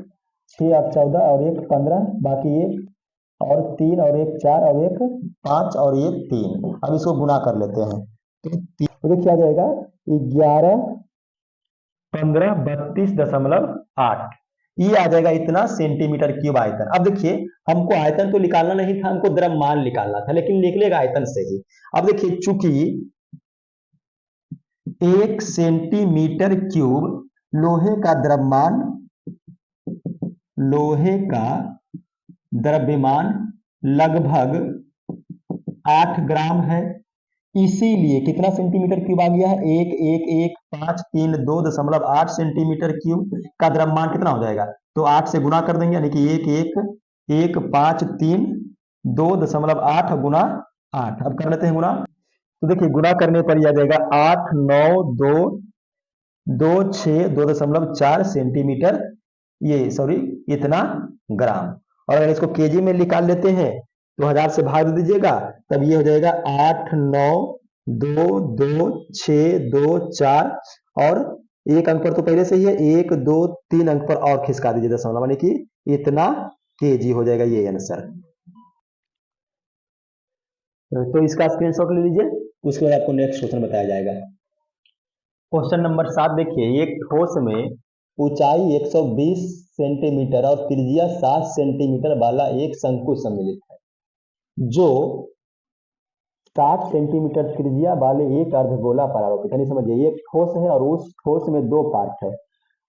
6 8 14 और 1 15 बाकी 1 और 3 और 1 4 और 1 5 और 1 3। अब इसको गुना कर लेते हैं तो देखिए आ जाएगा 11 15 32.8, ये आ जाएगा इतना सेंटीमीटर क्यूब आयतन। अब देखिए हमको आयतन तो निकालना नहीं था, हमको द्रव्यमान निकालना था, लेकिन निकलेगा आयतन से ही। अब देखिए चूंकि 1 सेंटीमीटर क्यूब लोहे का द्रव्यमान लगभग 8 ग्राम है, इसीलिए कितना सेंटीमीटर क्यूब आ गया है, 1,1,1,5,3,2.8 सेंटीमीटर क्यूब का द्रव्यमान कितना हो जाएगा, तो 8 से गुना कर देंगे यानी कि 1,1,1,5,3,2.8 गुना 8। अब कर लेते हैं गुना, तो देखिए गुना करने पर यह आ जाएगा 8 9 2 2 6 2.4 सेंटीमीटर, ये सॉरी इतना ग्राम। और अगर इसको केजी में निकाल लेते हैं तो 1000 से भाग दीजिएगा, तब ये हो जाएगा 8 9 2 2 6 2 4 और एक अंक पर तो पहले से ही है, 1 2 3 अंक पर और खिसका दीजिए दशमलव, यानी कि इतना केजी हो जाएगा ये आंसर। तो इसका स्क्रीनशॉट ले लीजिए, उसके बाद आपको नेक्स्ट क्वेश्चन बताया जाएगा। क्वेश्चन नंबर 7 देखिए, एक ठोस में ऊंचाई 120 सेंटीमीटर और त्रिज्या 7 सेंटीमीटर वाला एक शंकु सम्मिलित है, जो 60 सेंटीमीटर त्रिज्या वाले एक अर्धगोला पर आरोपित है। नहीं समझिए, एक ठोस है और उस ठोस में 2 पार्ट है,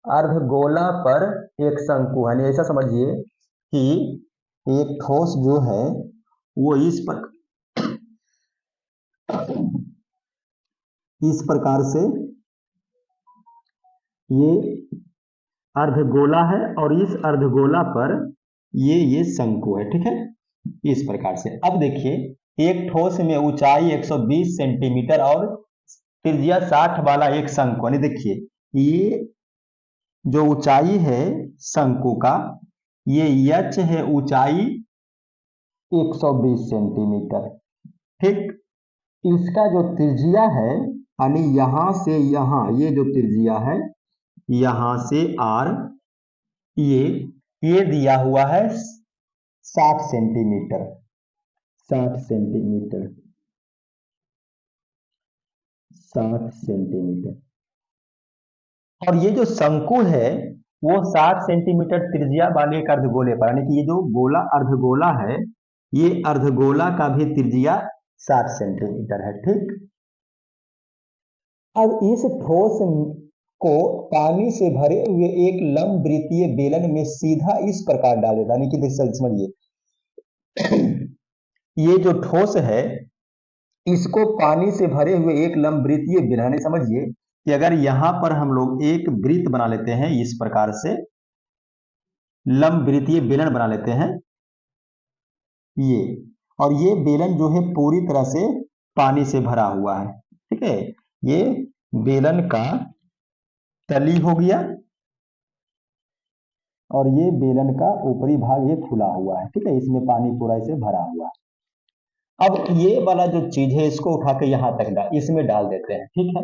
अर्धगोला पर एक शंकु है। ऐसा समझिए कि एक ठोस जो है वो इस प्रकार से ये अर्धगोला है और इस अर्धगोला पर ये शंकु है, ठीक है, इस प्रकार से। अब देखिए एक ठोस में ऊंचाई 120 सेंटीमीटर और त्रिज्या 60 वाला एक शंकु, यानी देखिए ये जो ऊंचाई है शंकु का, ये एच है ऊंचाई 120 सेंटीमीटर, ठीक। इसका जो त्रिज्या है यानी यहां से यहां, ये जो त्रिज्या है यहां से आर, ये दिया हुआ है 60 सेंटीमीटर, 60 सेंटीमीटर, 60 सेंटीमीटर। और ये जो शंकु है वो 60 सेंटीमीटर त्रिज्या वाले एक अर्धगोले पर, यानी कि ये जो गोला अर्धगोला है, ये अर्धगोला का भी त्रिज्या 60 सेंटीमीटर है, ठीक। अब इस ठोस को पानी से भरे हुए एक लंब वृत्तीय बेलन में सीधा इस प्रकार डाल देता, यानी कि देख समझिए ये जो ठोस है इसको पानी से भरे हुए एक लंब वृत्तीय बेलन, समझिए कि अगर यहां पर हम लोग एक वृत्त बना लेते हैं, इस प्रकार से लंब वृत्तीय बेलन बना लेते हैं ये, और ये बेलन जो है पूरी तरह से पानी से भरा हुआ है, ठीक है, ये बेलन का तली हो गया और ये बेलन का ऊपरी भाग ये खुला हुआ है, ठीक है, इसमें पानी पूरा इसे भरा हुआ है। अब ये वाला जो चीज है इसको उठा के यहां तक इसमें डाल देते हैं, ठीक है,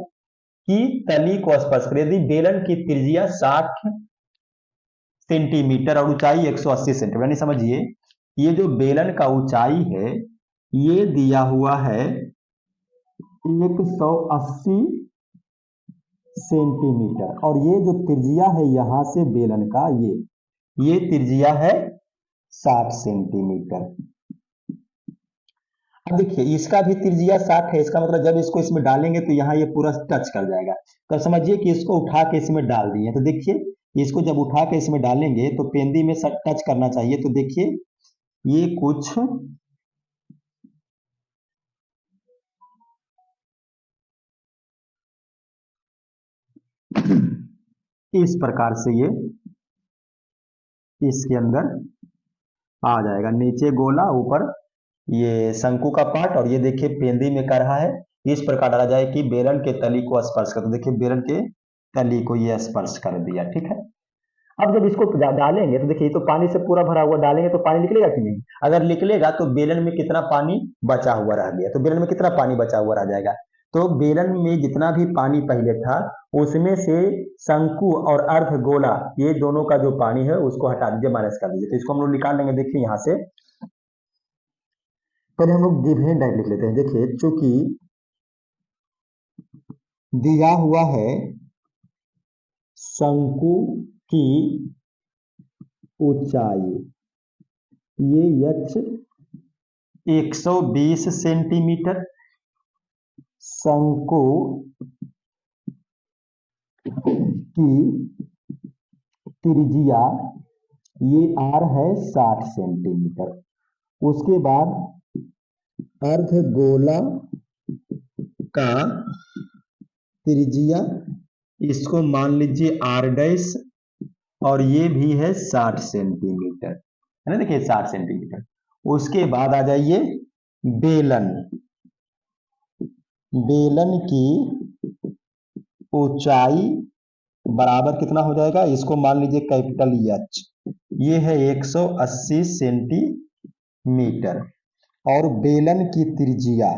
कि तली को स्पर्श करे। यदि बेलन की त्रिज्या 60 सेंटीमीटर और ऊंचाई 180 सेंटीमीटर, यानी समझिए ये जो बेलन का ऊंचाई है ये दिया हुआ है 180 सेंटीमीटर। और ये जो त्रिज्या है यहां से बेलन का, ये त्रिज्या है 60 सेंटीमीटर। अब देखिए इसका भी त्रिज्या 60 है, इसका मतलब जब इसको इसमें डालेंगे तो यहाँ ये पूरा टच कर जाएगा। तो समझिए कि इसको उठा के इसमें डाल दिए, तो देखिए इसको जब उठा के इसमें डालेंगे तो पेंदी में टच करना चाहिए। तो देखिए ये कुछ इस प्रकार से ये इसके अंदर आ जाएगा, नीचे गोला ऊपर ये शंकु का पार्ट, और ये देखिए पेंदी में कर रहा है। इस प्रकार डाला जाए कि बेलन के तली को स्पर्श कर, तो देखिए बेलन के तली को ये स्पर्श कर दिया, ठीक है। अब जब इसको डालेंगे तो देखिए तो पानी से पूरा भरा हुआ, डालेंगे तो पानी निकलेगा कि नहीं? अगर निकलेगा तो बेलन में कितना पानी बचा हुआ रह गया, तो बेलन में कितना पानी बचा हुआ रह जाएगा? तो बेलन में जितना भी पानी पहले था उसमें से शंकु और अर्ध गोला ये दोनों का जो पानी है उसको हटा दीजिए, माइनस कर दीजिए। तो इसको हम लोग निकाल लेंगे। देखिए यहां से पहले हम लोग गिवन डायरेक्ट लिख लेते हैं। देखिए चूंकि दिया हुआ है शंकु की ऊंचाई ये h 120 सेंटीमीटर, शंकु की त्रिज्या ये r है 60 सेंटीमीटर। उसके बाद अर्धगोला का त्रिज्या इसको मान लीजिए r डैश, और ये भी है 60 सेंटीमीटर, है ना। देखिए 60 सेंटीमीटर। उसके बाद आ जाइए बेलन, बेलन की ऊंचाई बराबर कितना हो जाएगा, इसको मान लीजिए कैपिटल H, ये है 180 सेंटीमीटर। और बेलन की त्रिज्या,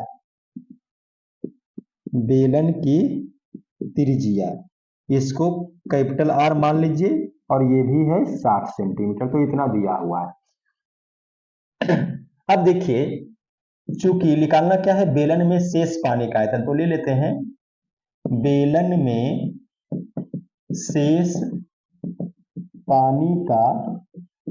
बेलन की त्रिज्या इसको कैपिटल R मान लीजिए, और ये भी है 60 सेंटीमीटर। तो इतना दिया हुआ है। अब देखिए चूंकि निकालना क्या है, बेलन में शेष पानी का आयतन, तो ले लेते हैं बेलन में शेष पानी का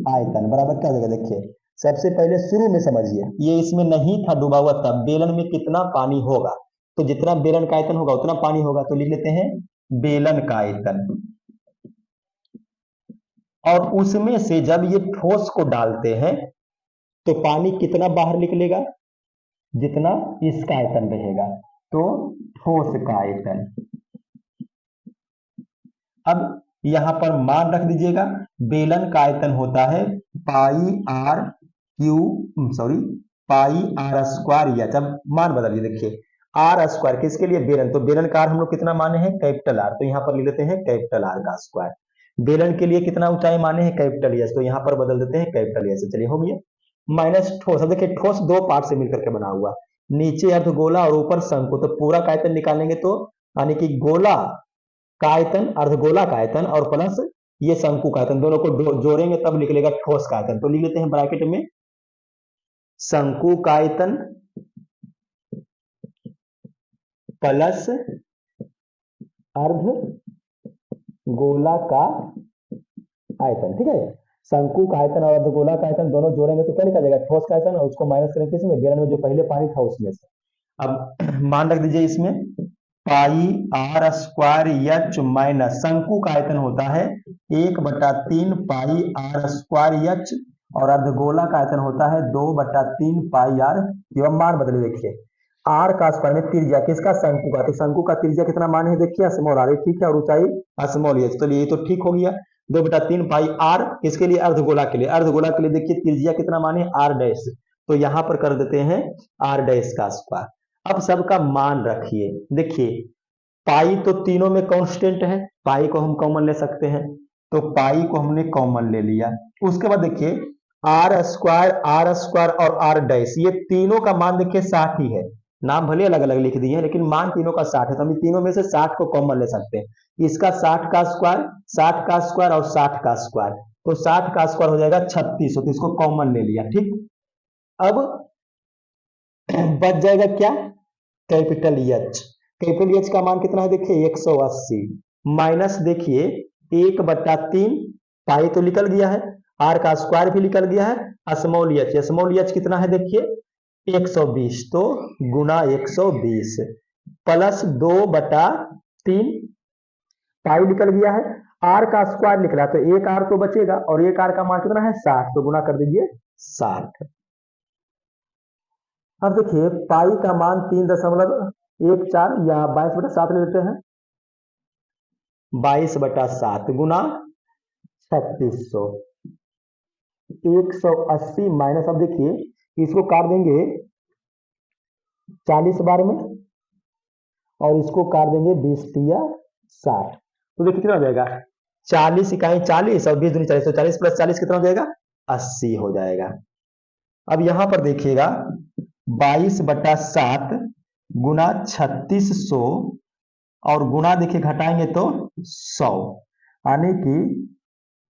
आयतन बराबर क्या हो जाएगा। देखिए सबसे पहले शुरू में समझिए, ये इसमें नहीं था डूबा हुआ, तब बेलन में कितना पानी होगा, तो जितना बेलन का आयतन होगा उतना पानी होगा। तो लिख लेते हैं बेलन का आयतन, और उसमें से जब ये ठोस को डालते हैं तो पानी कितना बाहर निकलेगा, जितना इसका आयतन रहेगा, तो ठोस का आयतन। अब यहां पर मान रख दीजिएगा, बेलन का आयतन होता है पाई आर स्क्वायर एच। अब मान बदलिए, देखिए आर स्क्वायर किसके लिए, बेलन, तो बेलन का आर हम लोग कितना माने हैं, कैपिटल आर, तो यहां पर लिख लेते हैं कैपिटल आर का स्क्वायर। बेलन के लिए कितना ऊंचाई माने हैं, कैपिटल एच, तो यहां पर बदल देते हैं कैपिटल एच। चलिए हो गया। माइनस ठोस, अब देखिए ठोस दो पार्ट से मिलकर के बना हुआ, नीचे अर्धगोला और ऊपर शंकु, तो पूरा का आयतन निकालेंगे तो यानी कि गोला का आयतन, अर्धगोला का आयतन और प्लस ये शंकु का आयतन, दोनों को जोड़ेंगे तब निकलेगा ठोस का आयतन। तो लिख लेते हैं ब्रैकेट में शंकु का आयतन प्लस अर्धगोला का आयतन, ठीक है। शंकु का आयतन और अर्धगोला का आयतन दोनों जोड़ेंगे तो क्या निकल जाएगा, ठोस का आयतन, और उसको माइनस करेंगे किसमें, बेलन में जो पहले पानी था उसमें से। अब मान रख दीजिए इसमें पाई आर स्क्वायर एच माइनस शंकु का आयतन होता है 1/3 पाई आर स्क्वायर एच, और अर्धगोला का आयतन होता है 2/3 पाई आर। एवं मान बदले, देखिए आर का स्क्वायर में त्रिज्या किसका, शंकु का, तो शंकु का त्रिज्या कितना मान है, देखिए स्मॉल आर, ठीक है, और ऊंचाई स्मॉल एच, तो ये तो ठीक हो गया। 2/3 पाई आर किसके लिए, अर्धगोला के लिए, अर्धगोला के लिए देखिए त्रिज्या कितना माने, आर डैश, तो यहां पर कर देते हैं आर डैश का स्क्वायर। अब सबका मान रखिए, देखिए पाई तो तीनों में कांस्टेंट है, पाई को हम कॉमन ले सकते हैं, तो पाई को हमने कॉमन ले लिया। उसके बाद देखिए आर स्क्वायर और आर डैश, ये तीनों का मान देखिए 60 ही है, नाम भले अलग अलग लिख दिए हैं लेकिन मान तीनों का 60 है, तो हम तीनों में से 60 को कॉमन ले सकते हैं। इसका 60 का स्क्वायर, 60 का स्क्वायर और 60 का स्क्वायर, तो 60 का स्क्वायर हो जाएगा 36, तो इसको कॉमन ले लिया, ठीक। अब बच जाएगा क्या, कैपिटल एच, कैपिटल एच का मान कितना है देखिए 180 माइनस देखिए 1/3 पाई तो निकल गया है, आर का स्क्वायर भी निकल गया है, स्मॉल एच कितना है देखिए 120 तो गुना 120 प्लस 2/3 पाई निकल गया है, आर का स्क्वायर निकला तो एक आर तो बचेगा और एक आर का मान कितना है 60 तो गुना कर दीजिए 60। अब देखिए पाई का मान 3.14 या 22/7 ले लेते हैं, 22/7 गुना 3600 180 माइनस, अब देखिए इसको काट देंगे 40 बार में और इसको काट देंगे 20×60 तो देखिए कितना हो जाएगा 40 इकाई 40 और 20 दूनी 40 तो 40 + 40 कितना हो जाएगा 80 हो जाएगा। अब यहां पर देखिएगा 22/7 गुना 3600 और गुना देखिए घटाएंगे तो 100 यानी कि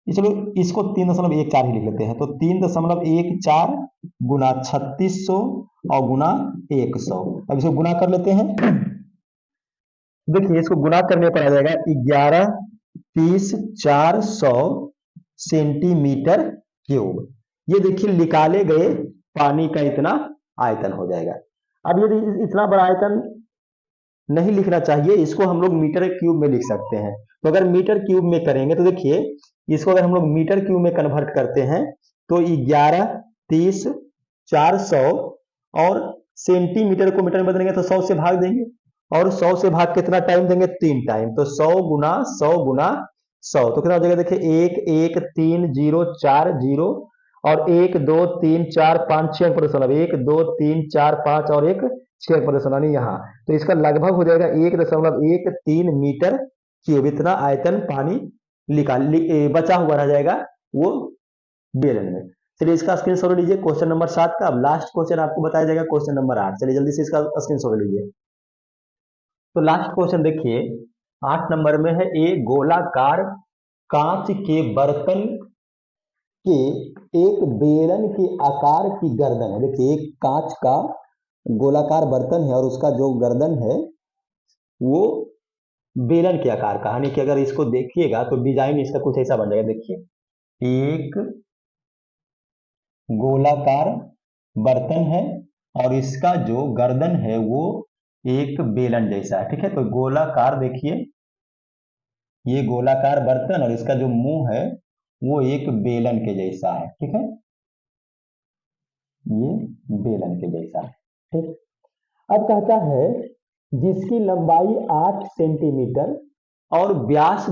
चलो इसको 3.14 ही लिख लेते हैं तो 3.14 गुना 3600 और गुना 100। अब इसको गुना कर लेते हैं, देखिए इसको गुना करने पर आ जाएगा 11/30/400 सेंटीमीटर क्यूब। ये देखिए निकाले गए पानी का इतना आयतन हो जाएगा। अब यदि इतना बड़ा आयतन नहीं लिखना चाहिए, इसको हम लोग मीटर क्यूब में लिख सकते हैं। तो अगर मीटर क्यूब में करेंगे तो देखिए इसको अगर हम लोग मीटर क्यूब में कन्वर्ट करते हैं तो 11/30/400 और सेंटीमीटर को मीटर में बदलेंगे तो 100 से भाग देंगे और 100 से भाग कितना टाइम देंगे 3 टाइम तो 100 गुना 100 गुना 100 तो कितना हो जाएगा देखिए 1 1 3 0 4 0 और 1 2 3 4 5 6 प्रदर्शन, 1 2 3 4 5 और 1 6 प्रदर्शन यहाँ तो इसका लगभग हो जाएगा 1.13 मीटर क्यूब। इतना आयतन पानी बचा हुआ रह जाएगा वो बेलन में। चलिए इसका स्क्रीनशॉट लीजिए क्वेश्चन नंबर 7 का। अब लास्ट क्वेश्चन आपको बताया जाएगा क्वेश्चन नंबर 8। चलिए जल्दी से इसका स्क्रीनशॉट लीजिए। तो लास्ट क्वेश्चन देखिए 8 नंबर में है, एक गोलाकार कांच के बर्तन के एक बेलन के आकार की गर्दन है। देखिए एक कांच का गोलाकार बर्तन है और उसका जो गर्दन है वो बेलन के आकार का, यानी कि अगर इसको देखिएगा तो डिजाइन इसका कुछ ऐसा बन जाएगा। देखिए एक गोलाकार बर्तन है और इसका जो गर्दन है वो एक बेलन जैसा है, ठीक है। तो गोलाकार देखिए ये गोलाकार बर्तन और इसका जो मुंह है वो एक बेलन के जैसा है, ठीक है, ये बेलन के जैसा है, ठीक। अब कहता है जिसकी लंबाई 8 सेंटीमीटर और व्यास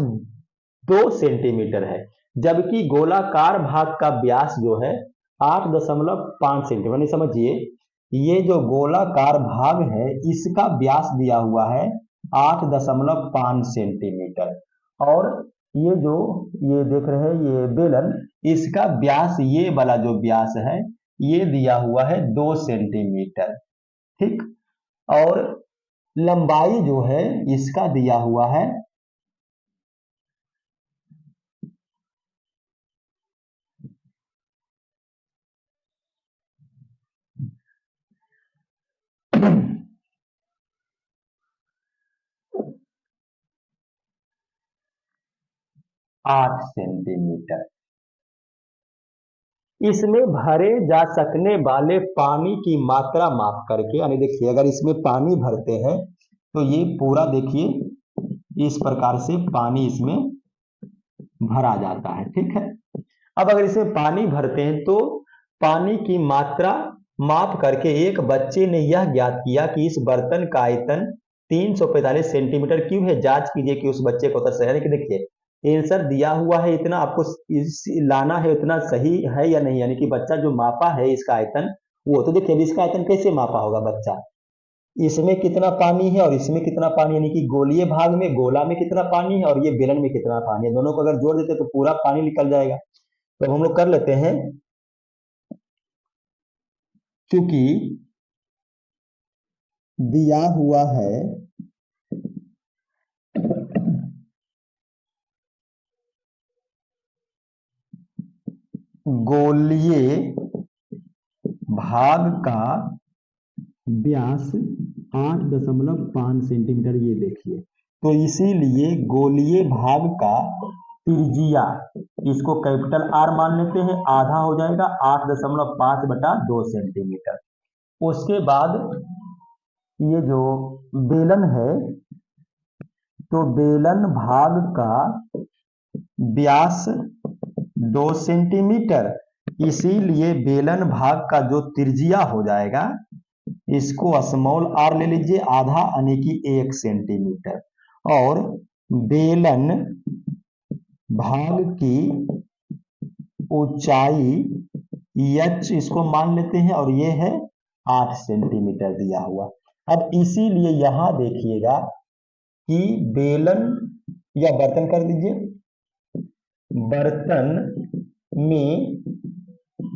2 सेंटीमीटर है, जबकि गोलाकार भाग का व्यास जो है 8.5 सेंटीमीटर। समझिए ये जो गोलाकार भाग है इसका व्यास दिया हुआ है 8.5 सेंटीमीटर और ये जो ये देख रहे हैं ये बेलन, इसका व्यास ये वाला जो व्यास है ये दिया हुआ है 2 सेंटीमीटर, ठीक। और लंबाई जो है इसका दिया हुआ है 8 सेंटीमीटर। इसमें भरे जा सकने वाले पानी की मात्रा माप करके, यानी देखिए अगर इसमें पानी भरते हैं तो ये पूरा देखिए इस प्रकार से पानी इसमें भरा जाता है, ठीक है। अब अगर इसमें पानी भरते हैं तो पानी की मात्रा माप करके एक बच्चे ने यह ज्ञात किया कि इस बर्तन का आयतन 345 सेंटीमीटर क्यूब है। जांच कीजिए कि उस बच्चे को उत्तर सही है कि देखिए आंसर दिया हुआ है इतना, आपको लाना है उतना सही है या नहीं, यानी कि बच्चा जो मापा है इसका आयतन वो तो देखिए इसका आयतन कैसे मापा होगा बच्चा, इसमें कितना पानी है और इसमें कितना पानी, यानी कि गोलीय भाग में गोला में कितना पानी है और ये बेलन में कितना पानी है, दोनों को अगर जोड़ देते तो पूरा पानी निकल जाएगा। तो हम लोग कर लेते हैं, क्योंकि दिया हुआ है गोलीय भाग का व्यास 8.5 सेंटीमीटर, ये देखिए। तो इसीलिए गोलीय भाग का त्रिज्या, इसको कैपिटल आर मान लेते हैं, आधा हो जाएगा 8.5/2 सेंटीमीटर। उसके बाद ये जो बेलन है, तो बेलन भाग का व्यास 2 सेंटीमीटर, इसीलिए बेलन भाग का जो त्रिज्या हो जाएगा, इसको स्मॉल आर ले लीजिए, आधा यानी कि 1 सेंटीमीटर। और बेलन भाग की ऊंचाई h इसको मान लेते हैं, और ये है 8 सेंटीमीटर दिया हुआ। अब इसीलिए यहां देखिएगा कि बेलन या बर्तन कर दीजिए, बर्तन में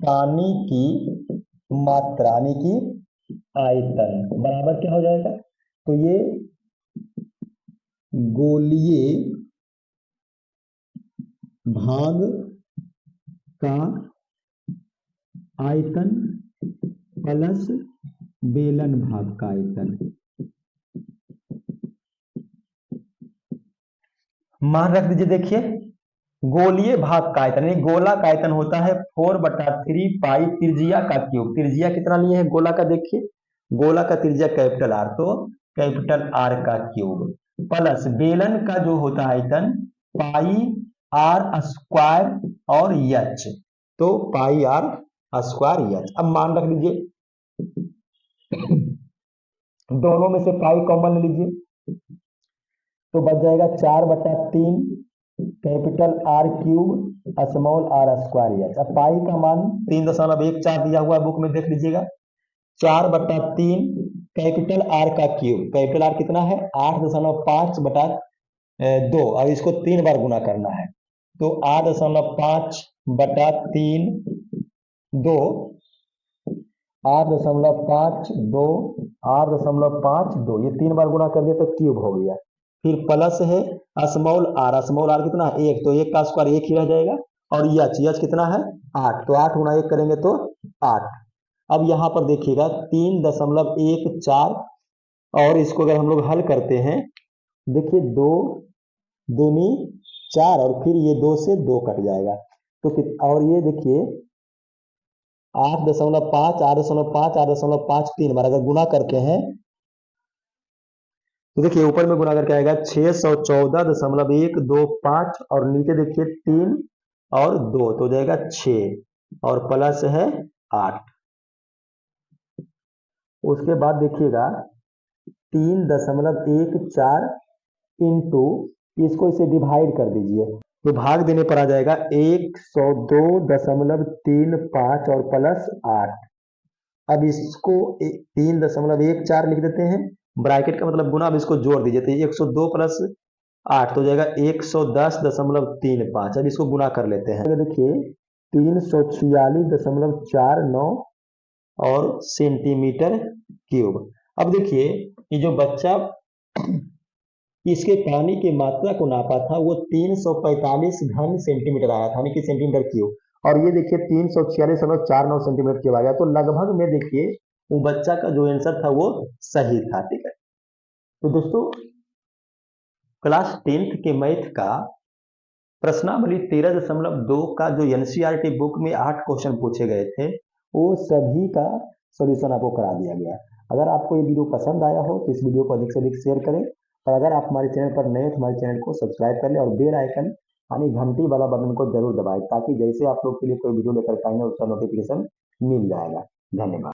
पानी की मात्रा यानी कि आयतन बराबर क्या हो जाएगा, तो ये गोलीय भाग का आयतन प्लस बेलन भाग का आयतन, मान रख दीजिए। देखिए गोलीय भाग का आयतन यानी गोला का आयतन होता है 4/3 पाई त्रिज्या का क्यूब। त्रिज्या कितना लिए है गोला का, देखिए गोला का त्रिज्या कैपिटल आर, तो कैपिटल आर का क्यूब, प्लस बेलन का जो होता है आयतन पाई आर स्क्वायर और एच, तो पाई आर स्क्वायर एच। अब मान रख लीजिए, दोनों में से पाई कॉमन ले लीजिए, तो बच जाएगा 4/3 capital r cube small r square h. अब पाई का मान 3.14 दिया हुआ है, बुक में देख लीजिएगा। 4/3 कैपिटल आर का क्यूब, कैपिटल आर कितना है 8.5/2, और इसको 3 बार गुना करना है, तो 8.5/3 2, 8.52, ये 3 बार गुना कर दिया तो क्यूब हो गया। फिर प्लस है स्मॉल आर कितना है 1, तो 1 का स्क्वायर 1 ही रह जाएगा, और एच कितना है 8, तो 8 गुना 1 करेंगे तो 8। अब यहाँ पर देखिएगा 3.14, और इसको अगर हम लोग हल करते हैं, देखिए 2 दूनी 4, और फिर ये 2 से 2 कट जाएगा, तो और ये देखिए 8.5, 8.5, 8.5 3 बार अगर गुना करते हैं, तो देखिए ऊपर में गुना करके आएगा 614.125, और नीचे देखिए 3 और 2, तो जाएगा 6, और प्लस है 8। उसके बाद देखिएगा 3.14 इंटू, इसको इसे डिवाइड कर दीजिए, तो भाग देने पर आ जाएगा 102.35 और प्लस 8। अब इसको 3.14 लिख देते हैं, ब्रैकेट का मतलब गुना, अब इसको जोड़ दीजिए, तो 102 प्लस 8 तो जाएगा 110.35। अब इसको गुना कर लेते हैं, देखिए 346.49 और सेंटीमीटर क्यूब। अब देखिए ये जो बच्चा इसके पानी की मात्रा को नापा था, वो 345 घन सेंटीमीटर आया था, यानी कि सेंटीमीटर क्यूब, और ये देखिए 346.49 सेंटीमीटर क्यूब आ गया, तो लगभग में देखिए वो बच्चा का जो आंसर था वो सही था। ठीक है, तो दोस्तों क्लास 10th के मैथ का प्रश्नावली 13.2 का जो एनसीईआरटी बुक में 8 क्वेश्चन पूछे गए थे, वो सभी का सॉल्यूशन आपको करा दिया गया। अगर आपको ये वीडियो पसंद आया हो तो इस वीडियो को अधिक से अधिक शेयर करें, और अगर आप हमारे चैनल पर नए हो तो हमारे चैनल को सब्सक्राइब कर लें, और बेल आइकन यानी घंटी वाला बटन को जरूर दबाएं, ताकि जैसे आप लोग के लिए कोई वीडियो लेकर आएंगे उसका नोटिफिकेशन मिल जाएगा। धन्यवाद।